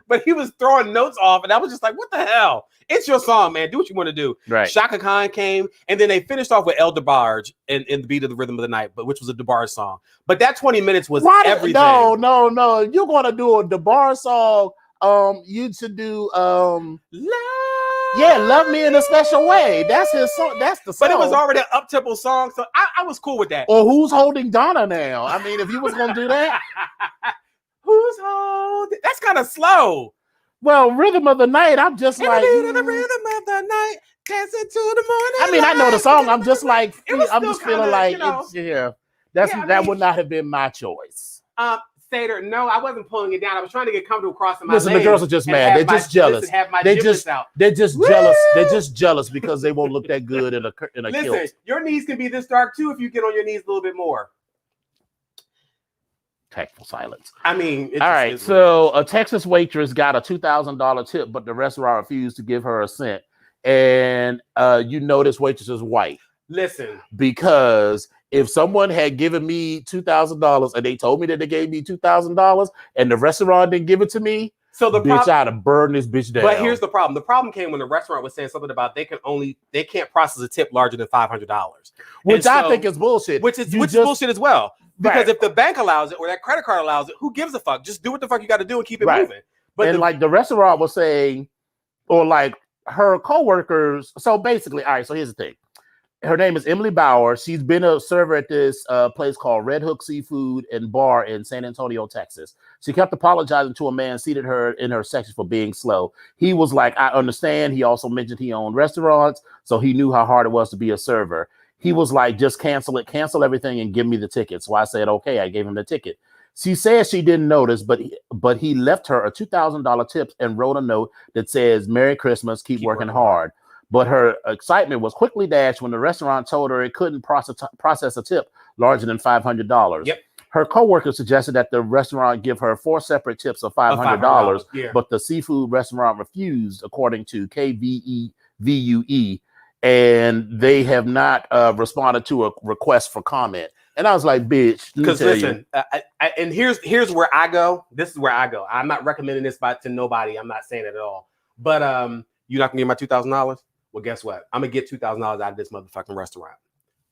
But he was throwing notes off, and I was just like, what the hell? It's your song, man. Do what you want to do. Right. Shaka Khan came, and then they finished off with El DeBarge in the Beat of the Rhythm of the Night, which was a DeBarge song. But that 20 minutes was everything. No. You're going to do a DeBarge song. You should do Love Me in a Special Way. That's his song. That's the song. But it was already an up-tempo song, so I was cool with that. Or Who's Holding Donna Now? I mean, if you was going to do that. Who's holding? That's kind of slow. Well, Rhythm of the Night, I'm just in like the rhythm of the night, dancing to the morning. I mean, I know the song. I'm just like, I'm just kinda, feeling like it's that would not have been my choice. Sater, no, I wasn't pulling it down. I was trying to get comfortable crossing my legs. Listen, the girls are just mad. They're just jealous. They're just jealous. They're just jealous because they won't look that good in a Listen, kilt. Your knees can be this dark too if you get on your knees a little bit more. Tactful silence. I mean, all right. So a Texas waitress got a $2,000 tip, but the restaurant refused to give her a cent. And you know this waitress is white. Listen, because if someone had given me $2,000 and they told me that they gave me $2,000 and the restaurant didn't give it to me, so the bitch, I'd have burned this bitch down. But here's the problem. The problem came when the restaurant was saying something about they can't process a tip larger than $500, which I think is bullshit. Which is bullshit as well. Because if the bank allows it or that credit card allows it, who gives a fuck? Just do what the fuck you got to do and keep it moving. But the restaurant was saying, or like her coworkers. So basically, all right. So here's the thing. Her name is Emily Bauer. She's been a server at this place called Red Hook Seafood and Bar in San Antonio, Texas. She kept apologizing to a man seated her in her section for being slow. He was like, I understand. He also mentioned he owned restaurants, so he knew how hard it was to be a server. He was like, just cancel everything and give me the ticket. So I said, okay, I gave him the ticket. She says she didn't notice, but he left her a $2,000 tip and wrote a note that says, Merry Christmas, keep working hard. But her excitement was quickly dashed when the restaurant told her it couldn't process a tip larger than $500. Yep. Her coworker suggested that the restaurant give her 4 separate tips of $500, but the seafood restaurant refused, according to KVEVUE, and they have not responded to a request for comment. And I was like, bitch. Because listen, and here's where I go. This is where I go. I'm not recommending this to nobody. I'm not saying it at all. But you're not gonna get my $2,000? Well, guess what? I'm gonna get $2,000 out of this motherfucking restaurant.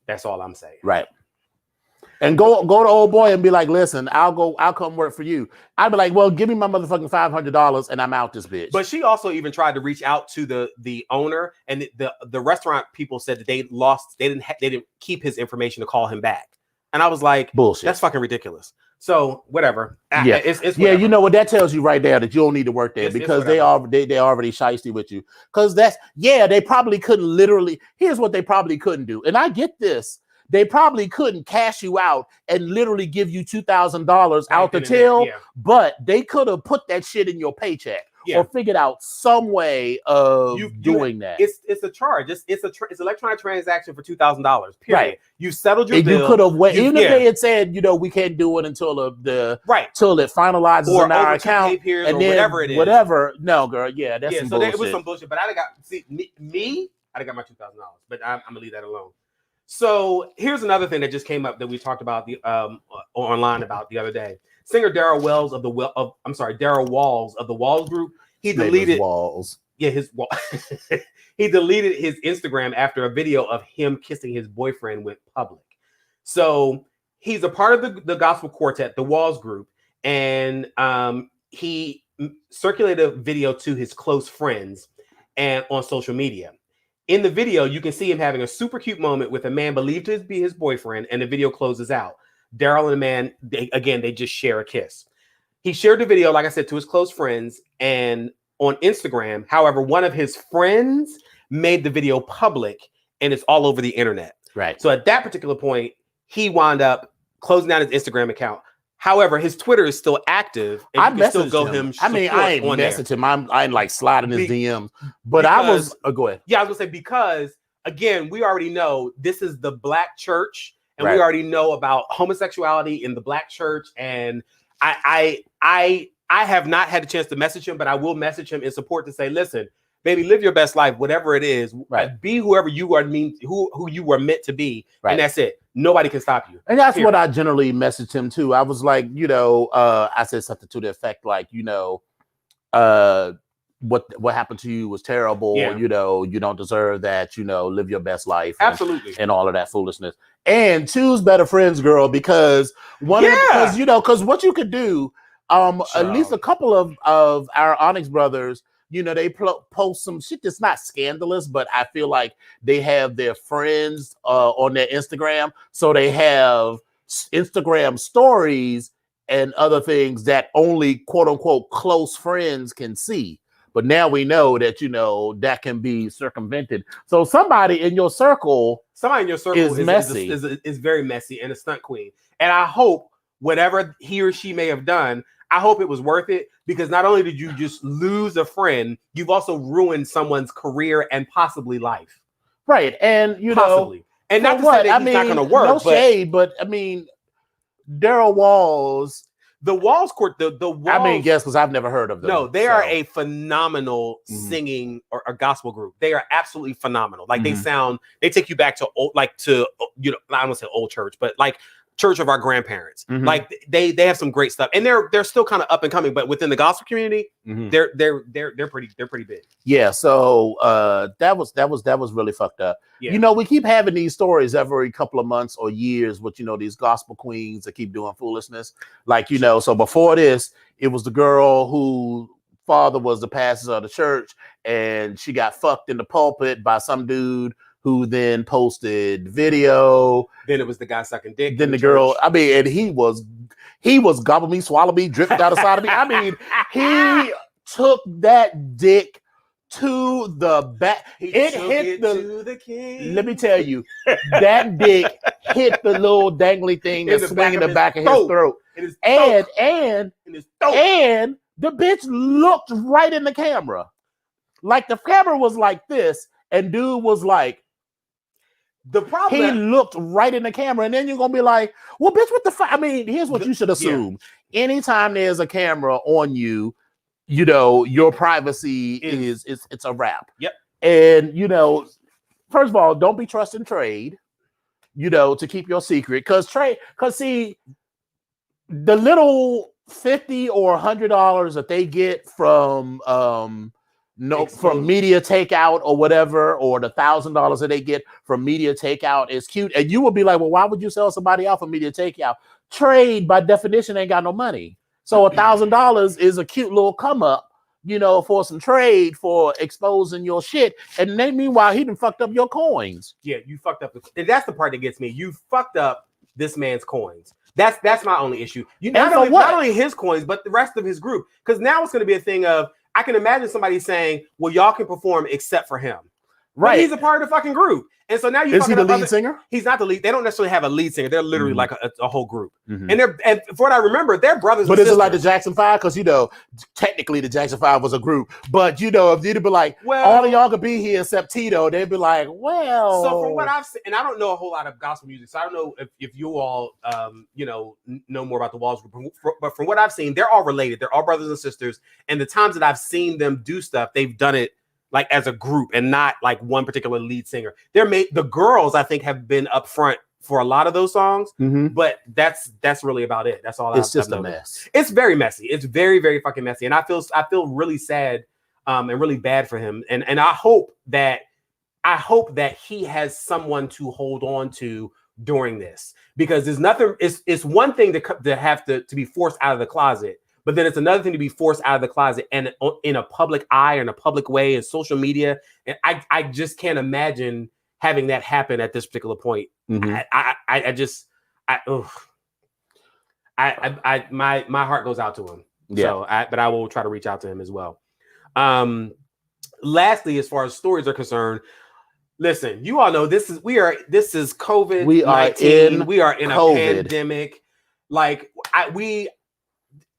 That's all I'm saying. Right. And go to old boy and be like, listen, I'll come work for you. I'd be like, well, give me my motherfucking $500 and I'm out this bitch. But she also even tried to reach out to the owner, and the restaurant people said that they didn't keep his information to call him back. And I was like, bullshit. That's fucking ridiculous. So whatever. Yeah, it's yeah. You know what that tells you right there, that you don't need to work there because they already shiesty with you. Because they probably couldn't literally. Here's what they probably couldn't do, and I get this. They probably couldn't cash you out and literally give you $2,000 out the till, but they could have put that shit in your paycheck or figured out some way of doing that. It's a charge. It's electronic transaction for $2,000. Period. Right. You settled your bill. You could have waited. Even if they had said, we can't do it until till it finalizes on our account and then whatever it is. Whatever. No, girl. Yeah, that's some bullshit. It was some bullshit. But I got my $2,000. But I'm gonna leave that alone. So here's another thing that just came up that we talked about online about the other day. Singer Darryl Walls of the Walls Group. He deleted Walls. Yeah, he deleted his Instagram after a video of him kissing his boyfriend went public. So he's a part of the gospel quartet, the Walls Group, and he circulated a video to his close friends and on social media. In the video, you can see him having a super cute moment with a man believed to be his boyfriend, and the video closes out. Darryl and the man, they just share a kiss. He shared the video, like I said, to his close friends and on Instagram. However, one of his friends made the video public, and it's all over the internet. Right. So at that particular point, he wound up closing down his Instagram account. However, his Twitter is still active. And I messaged him. I ain't messaged him. I ain't like sliding his DMs. But I was. Go ahead. Yeah, I was gonna say because again, we already know this is the Black church, and we already know about homosexuality in the Black church. And I have not had a chance to message him, but I will message him in support to say, listen, baby, live your best life, whatever it is. Right. Be whoever you are, who you were meant to be, and that's it. Nobody can stop you. And that's what I generally messaged him too. I was like, I said something to the effect like, what happened to you was terrible. Yeah. You don't deserve that. Live your best life. Absolutely. And all of that foolishness. And choose better friends, girl, because because what you could do, at least a couple of our Onyx brothers, they post some shit that's not scandalous, but I feel like they have their friends on their Instagram. So they have Instagram stories and other things that only quote unquote close friends can see. But now we know that, that can be circumvented. So somebody in your circle is messy. Is very messy and a stunt queen. And I hope whatever he or she may have done, I hope it was worth it, because not only did you just lose a friend, you've also ruined someone's career and possibly life. Right. And, possibly. And not to say that he's not going to work. No shade, but Darryl Walls. The Walls Court, the Walls. Yes, because I've never heard of them. No, they are a phenomenal singing or gospel group. They are absolutely phenomenal. Like they take you back to old, I don't want to say old church, but like church of our grandparents. Like they have some great stuff, and they're still kind of up and coming, but within the gospel community, they're pretty big. Yeah. So that was really fucked up. Yeah. We keep having these stories every couple of months or years with these gospel queens that keep doing foolishness. Like so before this, it was the girl who father was the pastor of the church, and she got fucked in the pulpit by some dude who then posted video. Then it was the guy sucking dick. Then the girl, I mean, and he was gobble me, swallow me, dripping down the side of me. I mean, he took that dick to the back. It hit the king. Let me tell you, that dick hit the little dangly thing that's swinging the back of his throat. And the bitch looked right in the camera. Like the camera was like this, and dude was like, the problem. He looked right in the camera, and then you're gonna be like, well, bitch, what the fuck? I mean, here's what you should assume. Yeah. Anytime there's a camera on you, you know, your privacy is it's a wrap. Yep. And you know, first of all, don't be trusting trade, you know, to keep your secret. Cause see, the little $50 or $100 that they get from from media takeout or whatever, or the $1,000 that they get from media takeout is cute. And you will be like, well, why would you sell somebody out for media takeout? Trade by definition ain't got no money. So $1,000 is a cute little come up, you know, for some trade for exposing your shit. And then meanwhile, he done fucked up your coins. Yeah, you fucked up. And that's the part that gets me. You fucked up this man's coins. That's my only issue. You not only his coins, but the rest of his group. Because now it's going to be a thing of, I can imagine somebody saying, well, y'all can perform except for him. Right. But he's a part of the fucking group. And so now you is he the lead singer? He's not the lead. They don't necessarily have a lead singer. They're literally like a whole group. And and for what I remember, they're brothers. But is it like the Jackson 5? Because you know, technically the Jackson 5 was a group. But you know, if you'd be like, well, all of y'all could be here except Tito, they'd be like, well. So from what I've seen, and I don't know a whole lot of gospel music, so I don't know if you all you know more about the Walls group. But from what I've seen, they're all related. They're all brothers and sisters. And the times that I've seen them do stuff, they've done it like as a group and not like one particular lead singer. The girls, I think, have been up front for a lot of those songs, but that's really about it. That's all. It's just a mess. It's very messy. It's very, very fucking messy. And I feel really sad and really bad for him. And I hope that he has someone to hold on to during this, because there's nothing. It's one thing to have to be forced out of the closet. But then it's another thing to be forced out of the closet and in a public eye or in a public way in social media. And I just can't imagine having that happen at this particular point. My heart goes out to him. Yeah. So but I will try to reach out to him as well. Lastly, as far as stories are concerned, listen, you all know this is COVID-19. We are in a pandemic. Like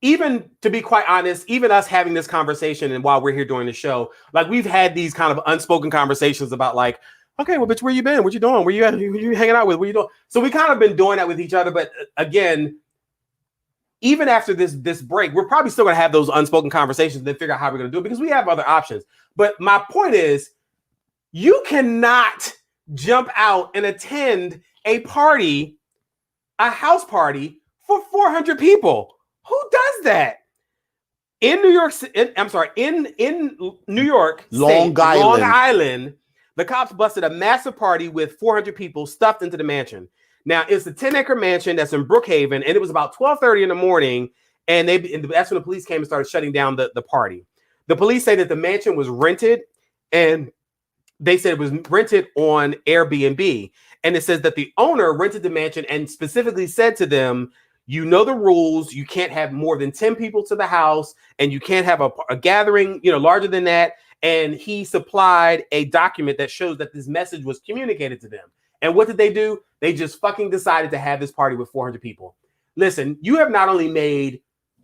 even to be quite honest, even us having this conversation and while we're here doing the show, like we've had these kind of unspoken conversations about like, okay, well, bitch, where you been? What you doing? Where you at? Who you hanging out with? What you doing? So we kind of been doing that with each other. But again, even after this break, we're probably still going to have those unspoken conversations and then figure out how we're going to do it because we have other options. But my point is, you cannot jump out and attend a house party for 400 people. Who does that? In New York, in New York, Long Island, the cops busted a massive party with 400 people stuffed into the mansion. Now, it's a 10-acre mansion that's in Brookhaven, and it was about 12:30 in the morning, and that's when the police came and started shutting down the party. The police say that the mansion was rented, and they said it was rented on Airbnb. And it says that the owner rented the mansion and specifically said to them, you know the rules. You can't have more than 10 people to the house, and you can't have a gathering, larger than that. And he supplied a document that shows that this message was communicated to them. And what did they do? They just fucking decided to have this party with 400 people. Listen, you have not only made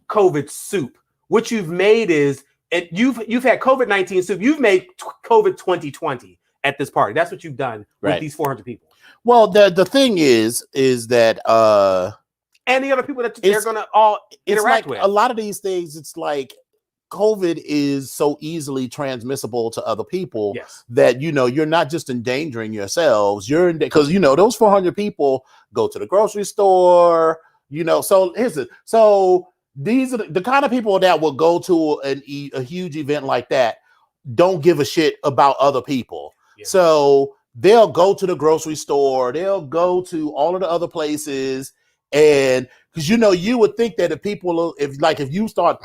COVID soup. What you've made is, and you've had COVID-19 soup. You've made COVID 2020 at this party. That's what you've done with these 400 people. Well, the thing is that and the other people that they're going to all interact with. A lot of these things, it's like COVID is so easily transmissible to other people that, you're not just endangering yourselves. Because, those 400 people go to the grocery store, so these are the kind of people that will go to a huge event like that, don't give a shit about other people. Yeah. So they'll go to the grocery store, they'll go to all of the other places. And because you would think that if you start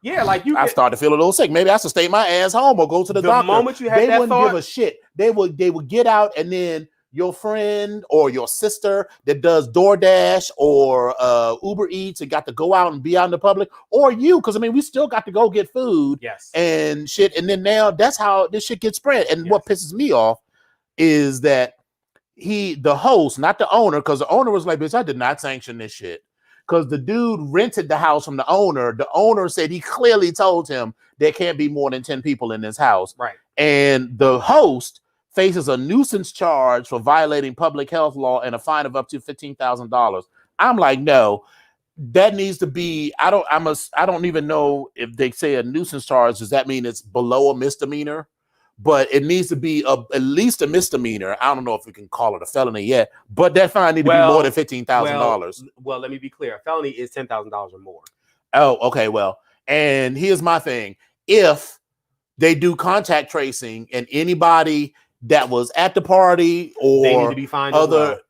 Yeah, like I started to feel a little sick. Maybe I should stay my ass home or go to the doctor. The moment you had they that wouldn't give a shit. They would get out, and then your friend or your sister that does DoorDash or Uber Eats and got to go out and be out in the public, or you, because I mean we still got to go get food and shit. And then now that's how this shit gets spread. And what pisses me off is that the host, not the owner, because the owner was like, bitch, I did not sanction this shit. Because the dude rented the house from the owner. The owner said he clearly told him there can't be more than 10 people in this house. Right. And the host faces a nuisance charge for violating public health law and a fine of up to $15,000. I'm like, no, that needs to be, I don't even know if they say a nuisance charge. Does that mean it's below a misdemeanor? But it needs to be at least a misdemeanor. I don't know if we can call it a felony yet, but that fine need to be more than $15,000. Well, let me be clear. A felony is $10,000 or more. Oh, okay. Well, and here's my thing. If they do contact tracing and anybody that was at the party or they need to be fined all the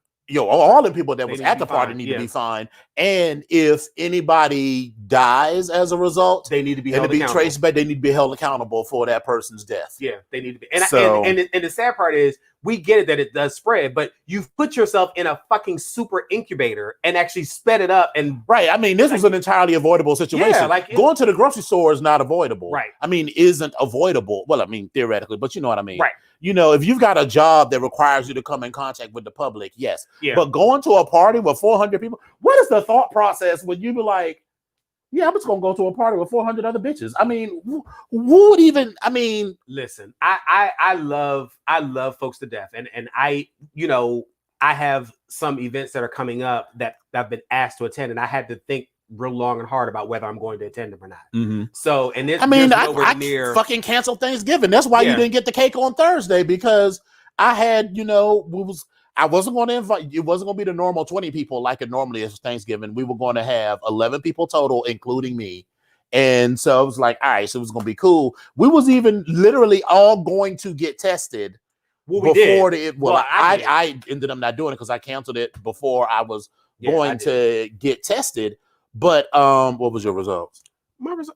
people that was at the party need to be fined. And if anybody dies as a result, they need to be traced back. They need to be held accountable for that person's death. Yeah, they need to be. And the sad part is, we get it that it does spread, but you've put yourself in a fucking super incubator and actually sped it up. And right, I mean, this was an entirely avoidable situation. Yeah, like going to the grocery store is not avoidable. Right. I mean, isn't avoidable. Well, I mean, theoretically, but you know what I mean. Right. You know, if you've got a job that requires you to come in contact with the public, yes. Yeah. But going to a party with 400 people, what is the thought process when you be like, yeah, I'm just gonna go to a party with 400 other bitches? I mean, who would even? I mean, listen, I love folks to death, and I have some events that are coming up that I've been asked to attend, and I had to think real long and hard about whether I'm going to attend them or not. Mm-hmm. So, and this, I fucking canceled Thanksgiving. That's why you didn't get the cake on Thursday, because I had, I wasn't going to invite, it wasn't going to be the normal 20 people like it normally is Thanksgiving. We were going to have 11 people total, including me. And so it was like, all right, so it was going to be cool. We was even literally all going to get tested I ended up not doing it because I canceled it before I was going to get tested. But what was your results?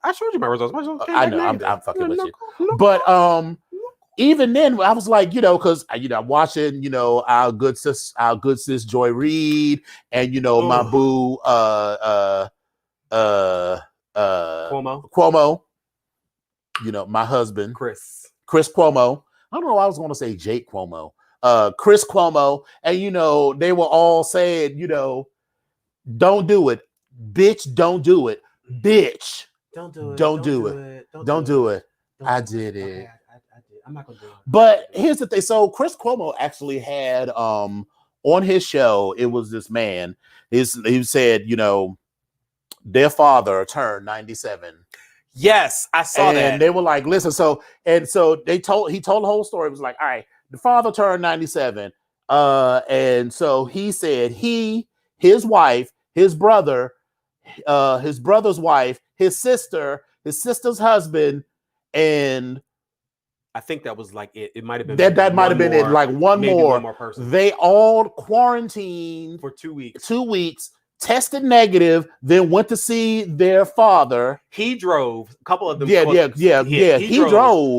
I showed you my results. I know, I'm fucking with you. But even then, I was like, because I'm watching, our good sis Joy Reid, and my boo Cuomo, my husband Chris Cuomo. I don't know why I was going to say Jake Cuomo. Chris Cuomo, and they were all saying, don't do it, bitch, don't do it, bitch, don't do it. I did it. Okay, I did. I'm not gonna do it. But here's the thing. So Chris Cuomo actually had on his show, it was this man. He said, their father turned 97. Yes, I saw that. And they were like, listen, so he told the whole story. It was like, all right, the father turned 97. And so he said his wife, his brother, his brother's wife, his sister's husband, and I think that was like it. It might have been that might have been it. Like one more person. They all quarantined for 2 weeks. 2 weeks. Tested negative, then went to see their father. He drove a couple of them. He drove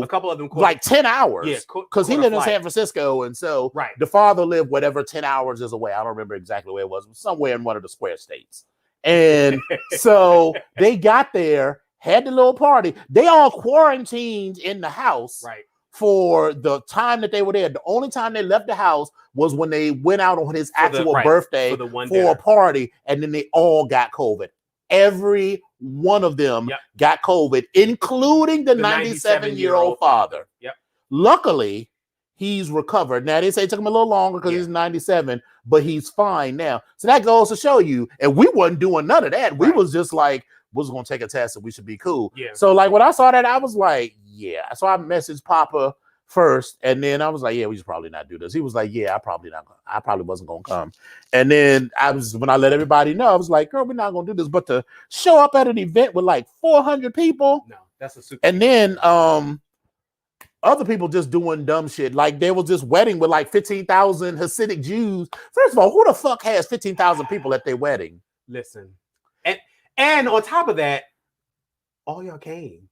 a couple of them like 10 hours. Yeah, because he lived in San Francisco, and so the father lived whatever 10 hours is away. I don't remember exactly where it was, somewhere in one of the square states. And so they got there, had the little party. They all quarantined in the house, for the time that they were there. The only time they left the house was when they went out on his actual birthday for a party, and then they all got COVID. Every one of them got COVID, including the 97-year-old father. Yep. Luckily, he's recovered. Now, they say it took him a little longer because he's 97, but he's fine now. So that goes to show you, and we wasn't doing none of that. We was just like, was going to take a test and we should be cool. Yeah. So like when I saw that, I was like, yeah. So I messaged Papa first, and then I was like, yeah, we should probably not do this. He was like, yeah, I probably wasn't going to come. And then when I let everybody know, I was like, girl, we're not going to do this. But to show up at an event with like 400 people. No, that's a super. And then other people just doing dumb shit. Like there was this wedding with like 15,000 Hasidic Jews. First of all, who the fuck has 15,000 people at their wedding? Listen. And on top of that, all y'all came.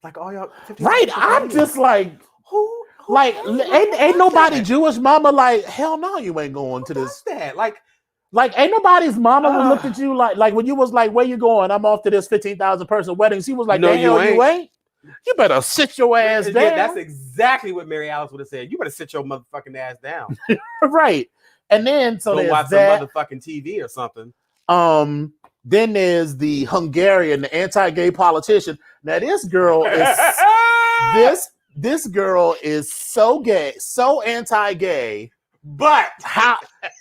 Like all y'all. Right. I'm just like, who like, ain't nobody Jewish mama like, hell no, you ain't going to this. That like ain't nobody's mama would looked at you like when you was like, where you going? I'm off to this 15,000 person wedding. She was like, no, the hell you ain't. You better sit your ass down. Yeah, that's exactly what Mary Alice would have said. You better sit your motherfucking ass down. Right. And then so go watch some motherfucking TV or something. Then there's the Hungarian, the anti-gay politician. Now this girl is this girl is so gay, so anti-gay, but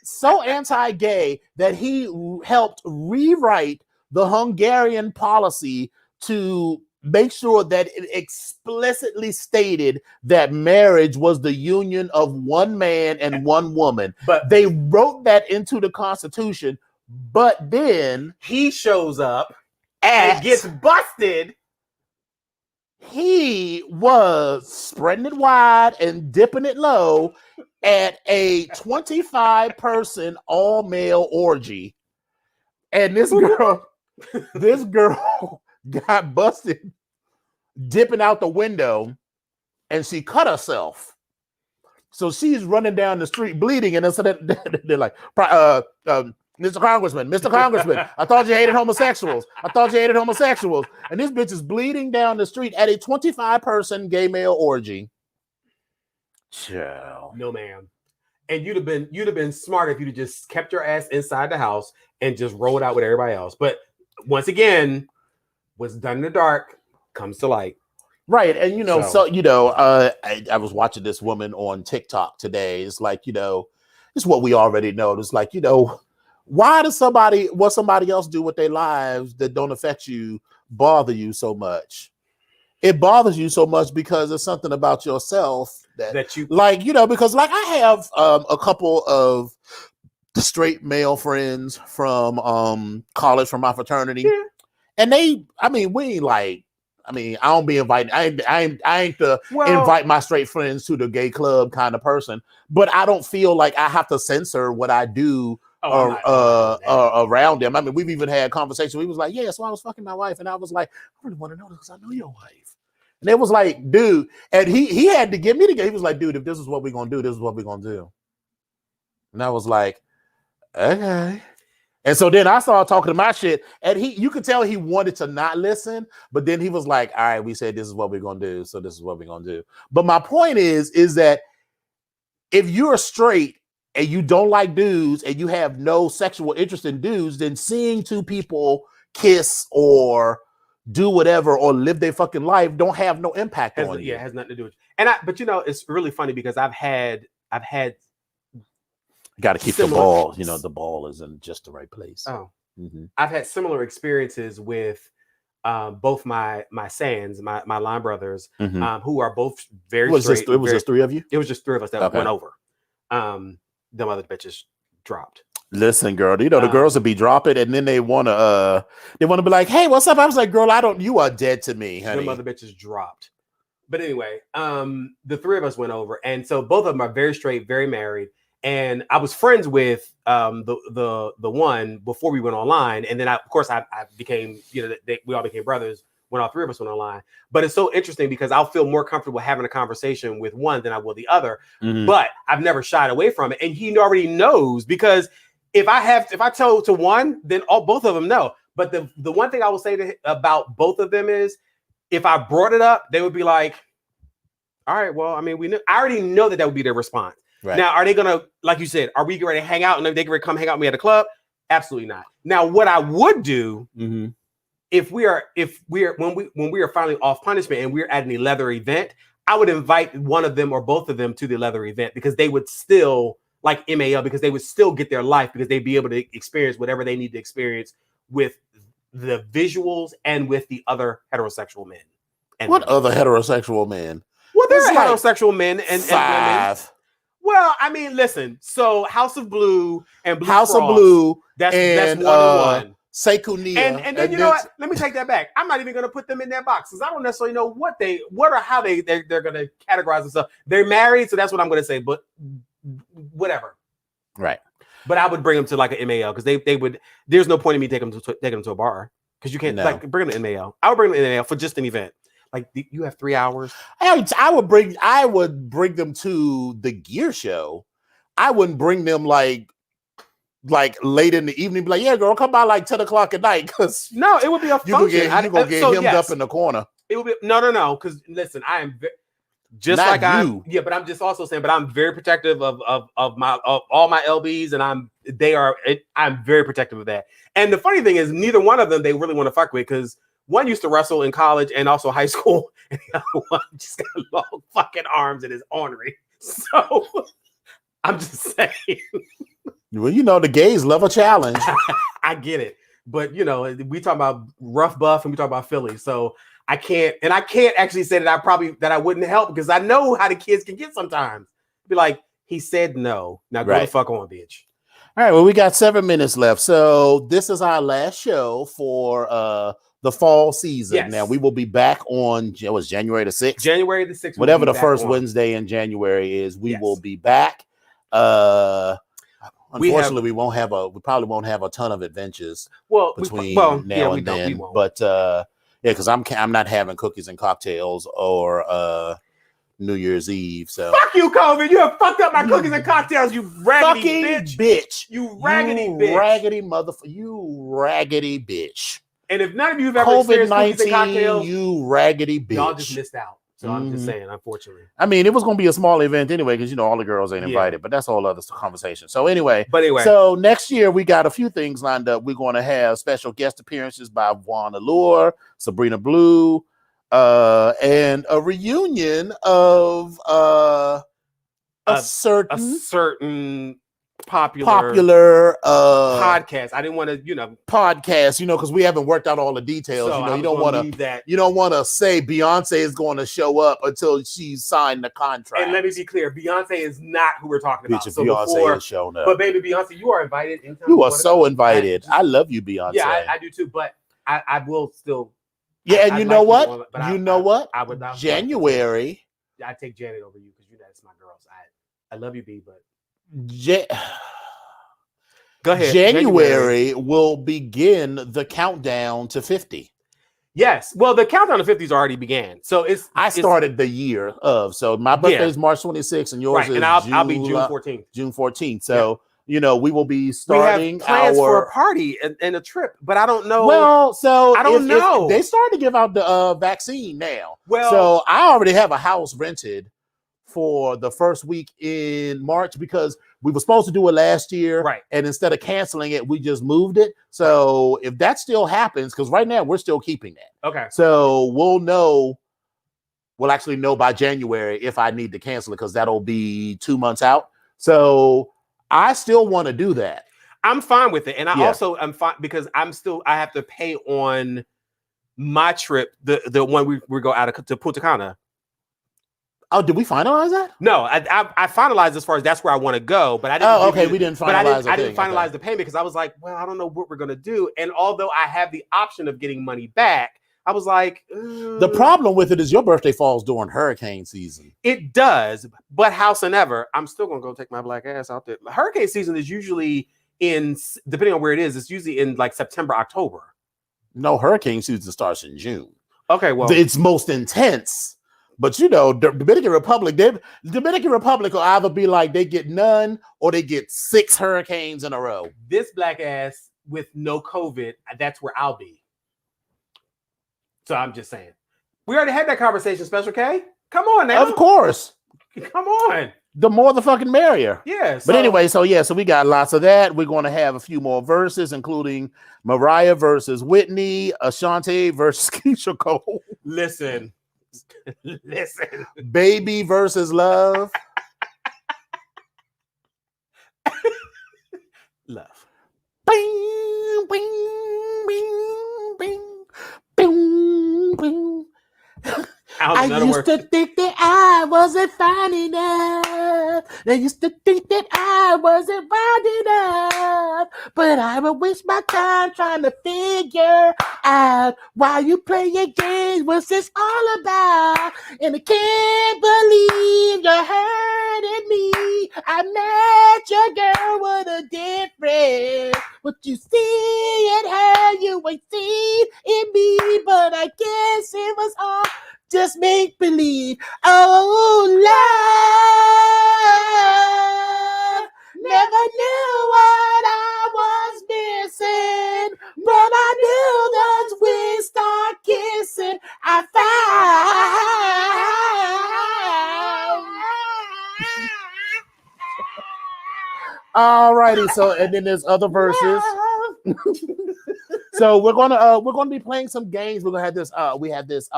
so anti-gay that he helped rewrite the Hungarian policy to make sure that it explicitly stated that marriage was the union of one man and one woman. But they wrote that into the Constitution, but then he shows up and gets busted. He was spreading it wide and dipping it low at a 25-person all-male orgy. And this girl got busted dipping out the window, and she cut herself. So she's running down the street bleeding, and so they're like, Mr. Congressman, I thought you hated homosexuals. And this bitch is bleeding down the street at a 25-person gay male orgy. Chill. No, ma'am. And you'd have been smart if you'd have just kept your ass inside the house and just rolled out with everybody else. But once again, what's done in the dark comes to light. Right. And I was watching this woman on TikTok today. It's like, it's what we already know. It's like, why does what somebody else do with their lives that don't affect you bother you so much? It bothers you so much because there's something about yourself that you like, because like I have a couple of straight male friends from college, from my fraternity. Yeah. And I don't be inviting. I ain't to invite my straight friends to the gay club kind of person, but I don't feel like I have to censor what I do around them. I mean, we've even had conversations. We was like, yeah, so I was fucking my wife, and I was like, I really want to know this because I know your wife. And it was like, dude, and he had to get me together. He was like, dude, if this is what we're gonna do, this is what we're gonna do. And I was like, okay. And so then I started talking to my shit, and you could tell he wanted to not listen, but then he was like, all right, we said this is what we're gonna do, so this is what we're gonna do. But my point is that if you're straight and you don't like dudes and you have no sexual interest in dudes, then seeing two people kiss or do whatever or live their fucking life don't have no impact on you. Yeah, it has nothing to do with it. But it's really funny because I've had got to keep the ball. The ball is in just the right place. Oh, I've had similar experiences with both my Sands, my line brothers, who are both very straight. It was just three of you? It was just three of us that went over. Them other bitches dropped. Listen, girl, the girls will be dropping, and then they want to be like, hey, what's up? I was like, girl, you are dead to me, honey. Them other bitches dropped. But anyway, the three of us went over, and so both of them are very straight, very married. And I was friends with the one before we went online, and then I became, we all became brothers when all three of us went online. But it's so interesting because I'll feel more comfortable having a conversation with one than I will the other. Mm-hmm. But I've never shied away from it, and he already knows because if I tell to one, then both of them know. But the one thing I will say about both of them is, if I brought it up, they would be like, "All right, well, I mean, we knew." I already know that would be their response. Right. Now, are they gonna, like you said, are we ready to hang out and they can come hang out with me at a club? Absolutely not. Now, what I would do if we are when we are finally off punishment and we're at a leather event, I would invite one of them or both of them to the leather event because they would still like MAL because they would still get their life because they'd be able to experience whatever they need to experience with the visuals and with the other heterosexual men. What other heterosexual men? Well, there are heterosexual men and women. Well, I mean, listen. So House of Blue and Blue House Cross, of Blue, that's 1-1. Sekou Nia. And then you know what? Let me take that back. I'm not even going to put them in that box because I don't necessarily know what or how they're going to categorize themselves. They're married, so that's what I'm going to say. But whatever. Right. But I would bring them to like an MAL because they would. There's no point in me taking them to a bar. Because you can't like bring an MAL. I would bring an MAL for just an event. Like you have 3 hours. I would bring them to the gear show. I wouldn't bring them like late in the evening. Be like, yeah, girl, come by like 10 o'clock at night. Because no, it would be a function. You're gonna get hemmed up in the corner. It would be no. Because listen, I am just not like you. But I'm just also saying. But I'm very protective of all my LBs, and I'm very protective of that. And the funny thing is, neither one of them they really want to fuck with because. One used to wrestle in college and also high school, and the other one just got long fucking arms and is ornery. So I'm just saying. Well, the gays love a challenge. I get it, but we talk about rough buff and we talk about Philly, so I can't actually say that I wouldn't help because I know how the kids can get sometimes. Be like, he said no. Now go the fuck on, bitch. All right, well, we got 7 minutes left, so this is our last show for the fall season. Yes. Now we will be back on January the 6th. January the 6th. Whatever the first Wednesday in January is, we will be back. Unfortunately, we probably won't have a ton of adventures between now and then. But because I'm not having cookies and cocktails or New Year's Eve. So fuck you, COVID. You have fucked up my cookies and cocktails, you raggedy bitch. You raggedy bitch. Raggedy motherfucker. You raggedy bitch. And if none of you have ever experienced cookies and cocktails, you raggedy bitch. Y'all just missed out. So I'm just saying, unfortunately. I mean, it was going to be a small event anyway, because all the girls ain't invited, but that's a whole other conversation. So anyway, so next year we got a few things lined up. We're going to have special guest appearances by Juan Allure, Sabrina Blue, and a reunion of a certain popular podcast. I didn't want to, podcast, because we haven't worked out all the details. So you don't want to say Beyonce is going to show up until she's signed the contract. And let me be clear, Beyonce is not who we're talking about. So Beyonce is showing up. But baby Beyonce, you are invited. You are so invited. I love you, Beyonce. Yeah, I do too. But I will still. Yeah, and you know what? I would not. January. I take Janet over you because that's my girls. I love you, B, but. Go ahead. January will begin the countdown to 50. Yes. Well, the countdown to 50's already began. So I started the year of. So my birthday is March 26th and yours is and I'll be June 14th. June 14th. So we will be starting plans for a party and a trip, but I don't know. Well, so I don't know. They started to give out the vaccine now. Well, so I already have a house rented for the first week in March because we were supposed to do it last year. Right. And instead of canceling it, we just moved it. So if that still happens, because right now we're still keeping that. Okay. So we'll actually know by January if I need to cancel it because that'll be 2 months out. So I still want to do that. I'm fine with it. And I also am fine because I have to pay on my trip, the one we go out to Punta Cana. Oh, did we finalize that? No, I finalized as far as that's where I want to go, but I didn't. Oh, okay, we didn't finalize. I didn't finalize the payment because I was like, well, I don't know what we're gonna do. And although I have the option of getting money back, I was like, the problem with it is your birthday falls during hurricane season. It does, but howsoever, I'm still gonna go take my black ass out there. Hurricane season is usually depending on where it is, it's usually in like September, October. No, hurricane season starts in June. Okay, well, it's most intense. But Dominican Republic will either be like they get none or they get 6 hurricanes in a row. This black ass with no COVID, that's where I'll be. So I'm just saying. We already had that conversation, Special K. Come on now. Of course. Come on. The more the fucking merrier. Yeah. But anyway, so we got lots of that. We're going to have a few more verses, including Mariah versus Whitney, Ashanti versus Keisha Cole. Listen. Baby versus Love. Love. Bing, bing, bing, bing, bing, bing. I used to think that I wasn't fine enough. I used to think that I wasn't wild enough. But I would waste my time trying to figure out why you play your games. What's this all about? And I can't believe you're hurting me. I met your girl with a difference. What you see in her, you ain't seen in me, but I guess it was all just make believe. Oh, love, never knew what I was missing, but I knew once we start kissing, I found. Alrighty, so and then there's other verses. So we're gonna be playing some games. We're gonna have this. We have this.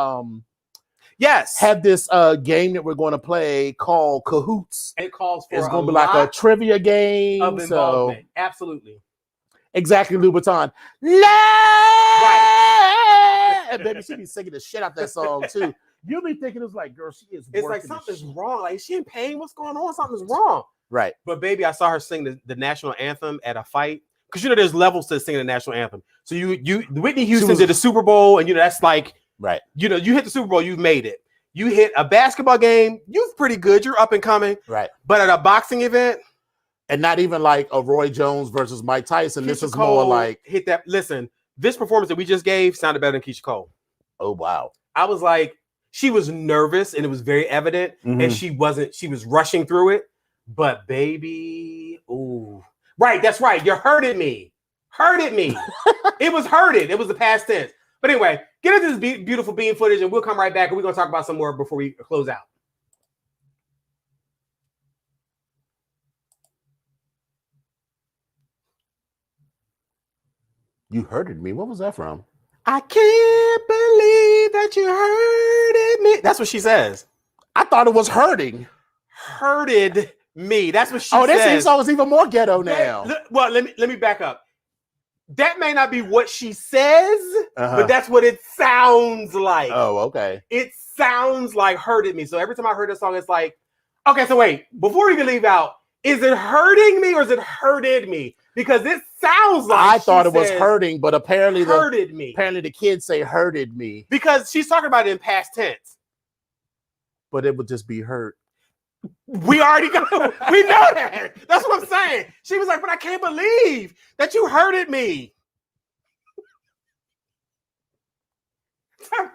Yes. Have this game that we're going to play called Cahoots. It calls for it's going to be like a trivia game of involvement. So, absolutely. Exactly, Louboutin. Love! Right. And baby, she be singing the shit out that song too. You'll be thinking it's like, girl, she is. It's like something's wrong. Like, is she in pain? What's going on? Something's wrong. Right. But baby, I saw her sing the national anthem at a fight. Because you know there's levels to singing the national anthem. So you Whitney Houston did the Super Bowl, and you know that's like right. You know, you hit the Super Bowl, you've made it. You hit a basketball game, you're pretty good. You're up and coming. Right. But at a boxing event, and not even like a Roy Jones versus Mike Tyson. This is more like hit that. Listen, this performance that we just gave sounded better than Keisha Cole. Oh wow. I was like, she was nervous and it was very evident, and she was rushing through it. But baby, ooh. Right, that's right. You hurted me. Hurted me. It was hurted. It was the past tense. But anyway, get into this beautiful bean footage, and we'll come right back, and we're going to talk about some more before we close out. You hurted me. What was that from? I can't believe that you hurted me. That's what she says. I thought it was hurting. Hurted me. That's what she says. Oh, this song is even more ghetto now. Well, let me back up. That may not be what she says, but that's what it sounds like. Oh, okay. It sounds like hurted me. So every time I heard this song, it's like, okay, so wait, before we even leave out, is it hurting me or is it hurted me? Because it sounds like I thought it was hurting, but apparently apparently the kids say hurted me. Because she's talking about it in past tense. But it would just be hurt. We already got, we know that. That's what I'm saying. She was like, but I can't believe that you hurted me.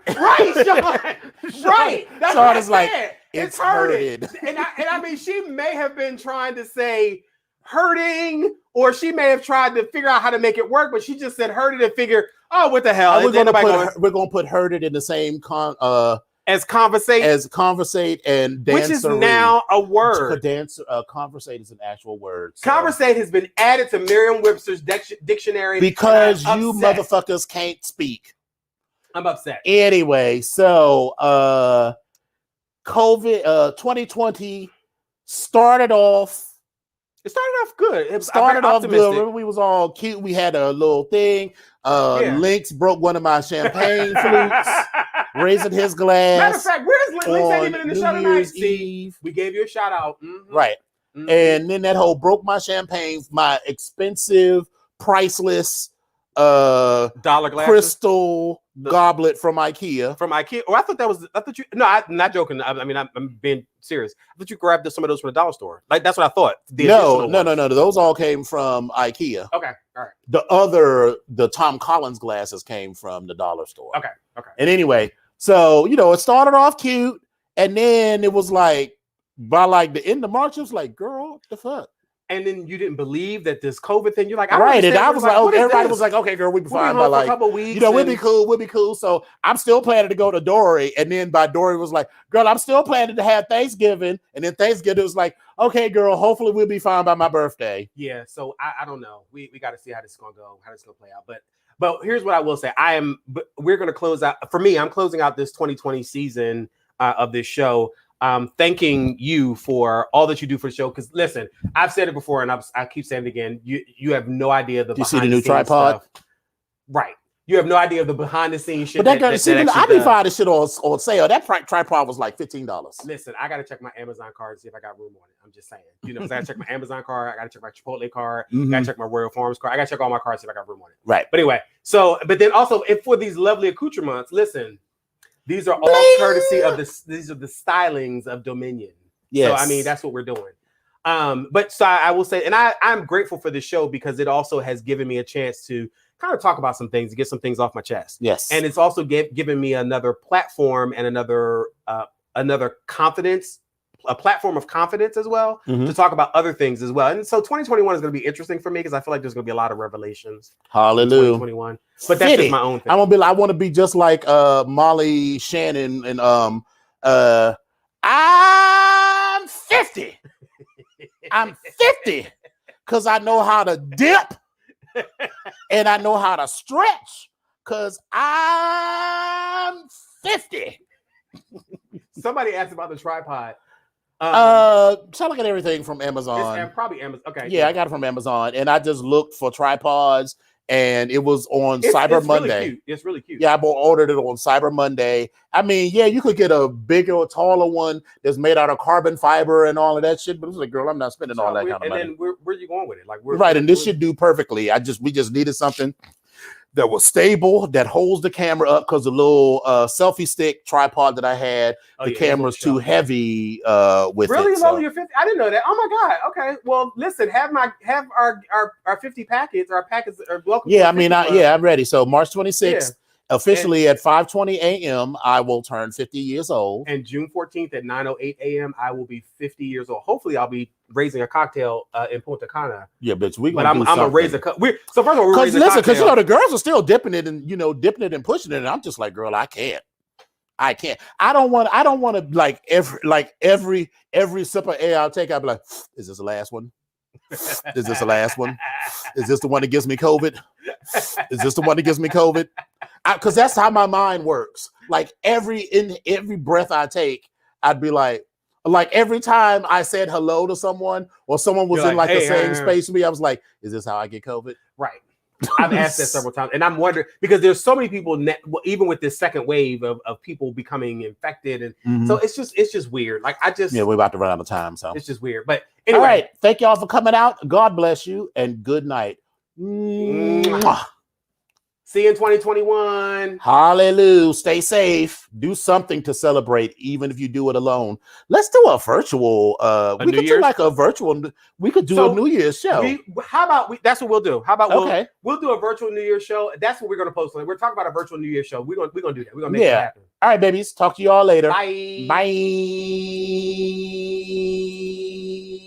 Right, Sean. Right. That's Sean what is like, it's hurted. And I mean, she may have been trying to say hurting, or she may have tried to figure out how to make it work, but she just said hurted and figure, oh, what the hell? We're gonna put hurted in the same as conversate and dancery, which is now a word. Conversate is an actual word. So. Conversate has been added to Merriam-Webster's dictionary because you motherfuckers can't speak. I'm upset. Anyway, so COVID 2020 started off. It started off good. It started off good. Remember, we was all cute. We had a little thing. Lynx broke one of my champagne flutes, raising his glass. Matter of fact, where's Lynx? Lynx ain't even in the show tonight. Eve. We gave you a shout out. Right. And then that whole broke my champagne, my expensive, priceless dollar glasses, crystal goblet from IKEA. Oh, I thought you. No, I'm not joking. I mean, I'm being serious. I thought you grabbed some of those from the dollar store. Like that's what I thought. No. Those all came from IKEA. Okay, all right. The Tom Collins glasses came from the dollar store. Okay. And anyway, so it started off cute, and then it was like by like the end of March, it was like, girl, what the fuck? And then you didn't believe that this COVID thing. You're like, right. And I was like, okay, everybody was like, okay, girl, we'll be fine by like a couple weeks. We'll be cool. So I'm still planning to go to Dory. And then Dory was like, girl, I'm still planning to have Thanksgiving. And then Thanksgiving was like, okay, girl, hopefully we'll be fine by my birthday. Yeah. So I don't know. We got to see how this is gonna go, how this is gonna play out. But here's what I will say. We're gonna close out. For me, I'm closing out this 2020 season of this show. Thanking you for all that you do for the show. Because listen, I've said it before, and I keep saying it again. You have no idea the. Do you see the new tripod? Stuff. Right. You have no idea of the behind the scenes shit. But I be finding shit on sale. That tripod was like $15. Listen, I gotta check my Amazon card to see if I got room on it. I'm just saying. I gotta check my Amazon card. I gotta check my Chipotle card. I gotta check my Royal Farms card. I gotta check all my cards to see if I got room on it. Right. But anyway, but then also for these lovely accoutrements, listen. These are all courtesy of these are the stylings of Dominion. Yes. So I mean, that's what we're doing. But so I will say, and I'm grateful for this show because it also has given me a chance to kind of talk about some things, to get some things off my chest. Yes. And it's also given me another platform and another confidence, a platform of confidence as well, to talk about other things as well. And so 2021 is going to be interesting for me because I feel like there's going to be a lot of revelations. Hallelujah. 2021. But that's just my own thing. I want to be just like Molly Shannon and I'm 50. I'm 50 because I know how to dip and I know how to stretch because I'm 50. Somebody asked about the tripod. So I look at everything from Amazon. It's probably Amazon. Okay. Yeah, I got it from Amazon, and I just looked for tripods, and it was on Cyber Monday. Really cute. It's really cute. Yeah, I ordered it on Cyber Monday. I mean, yeah, you could get a bigger or taller one that's made out of carbon fiber and all of that shit. But it was like, girl, I'm not spending all that kind of money. And then where are you going with it? Like, right, and this should do perfectly. We just needed something that was stable, that holds the camera up, because the little selfie stick tripod that I had, the camera's too heavy with really it. Low, you're 50? I didn't know that. Oh my God. Okay. Well, listen, have our 50 packets, our packets are welcome. Yeah, I mean, I'm ready. So March 26th, officially at 5:20 a.m., I will turn 50 years old. And June 14th at 9:08 a.m., I will be 50 years old. Hopefully, I'll be raising a cocktail in Punta Cana. Yeah, bitch, I'm gonna raise a cup. So first of all, we're raising listen, because the girls are still dipping it and and pushing it, and I'm just like, girl, I can't. I don't want to like every sip of air I'll take, I'll be like, is this the last one? Is this the last one? Is this the one that gives me COVID? Is this the one that gives me COVID? Because that's how my mind works. Like every breath I take, I'd be like every time I said hello to someone or someone was in the same space with me, I was like, is this how I get COVID? Right. I've asked that several times, and I'm wondering because there's so many people, even with this second wave of people becoming infected, and so it's just weird. Like we're about to run out of time, so it's just weird. But anyway, all right, thank y'all for coming out. God bless you, and good night. Mwah. See you in 2021. Hallelujah. Stay safe. Do something to celebrate, even if you do it alone. Let's do a virtual. We could do like a virtual. We could do a New Year's show. How about that's what we'll do? How about we'll do a virtual New Year's show? That's what we're gonna post on. We're talking about a virtual New Year's show. We're gonna do that. We're gonna make it happen. All right, babies. Talk to y'all later. Bye. Bye.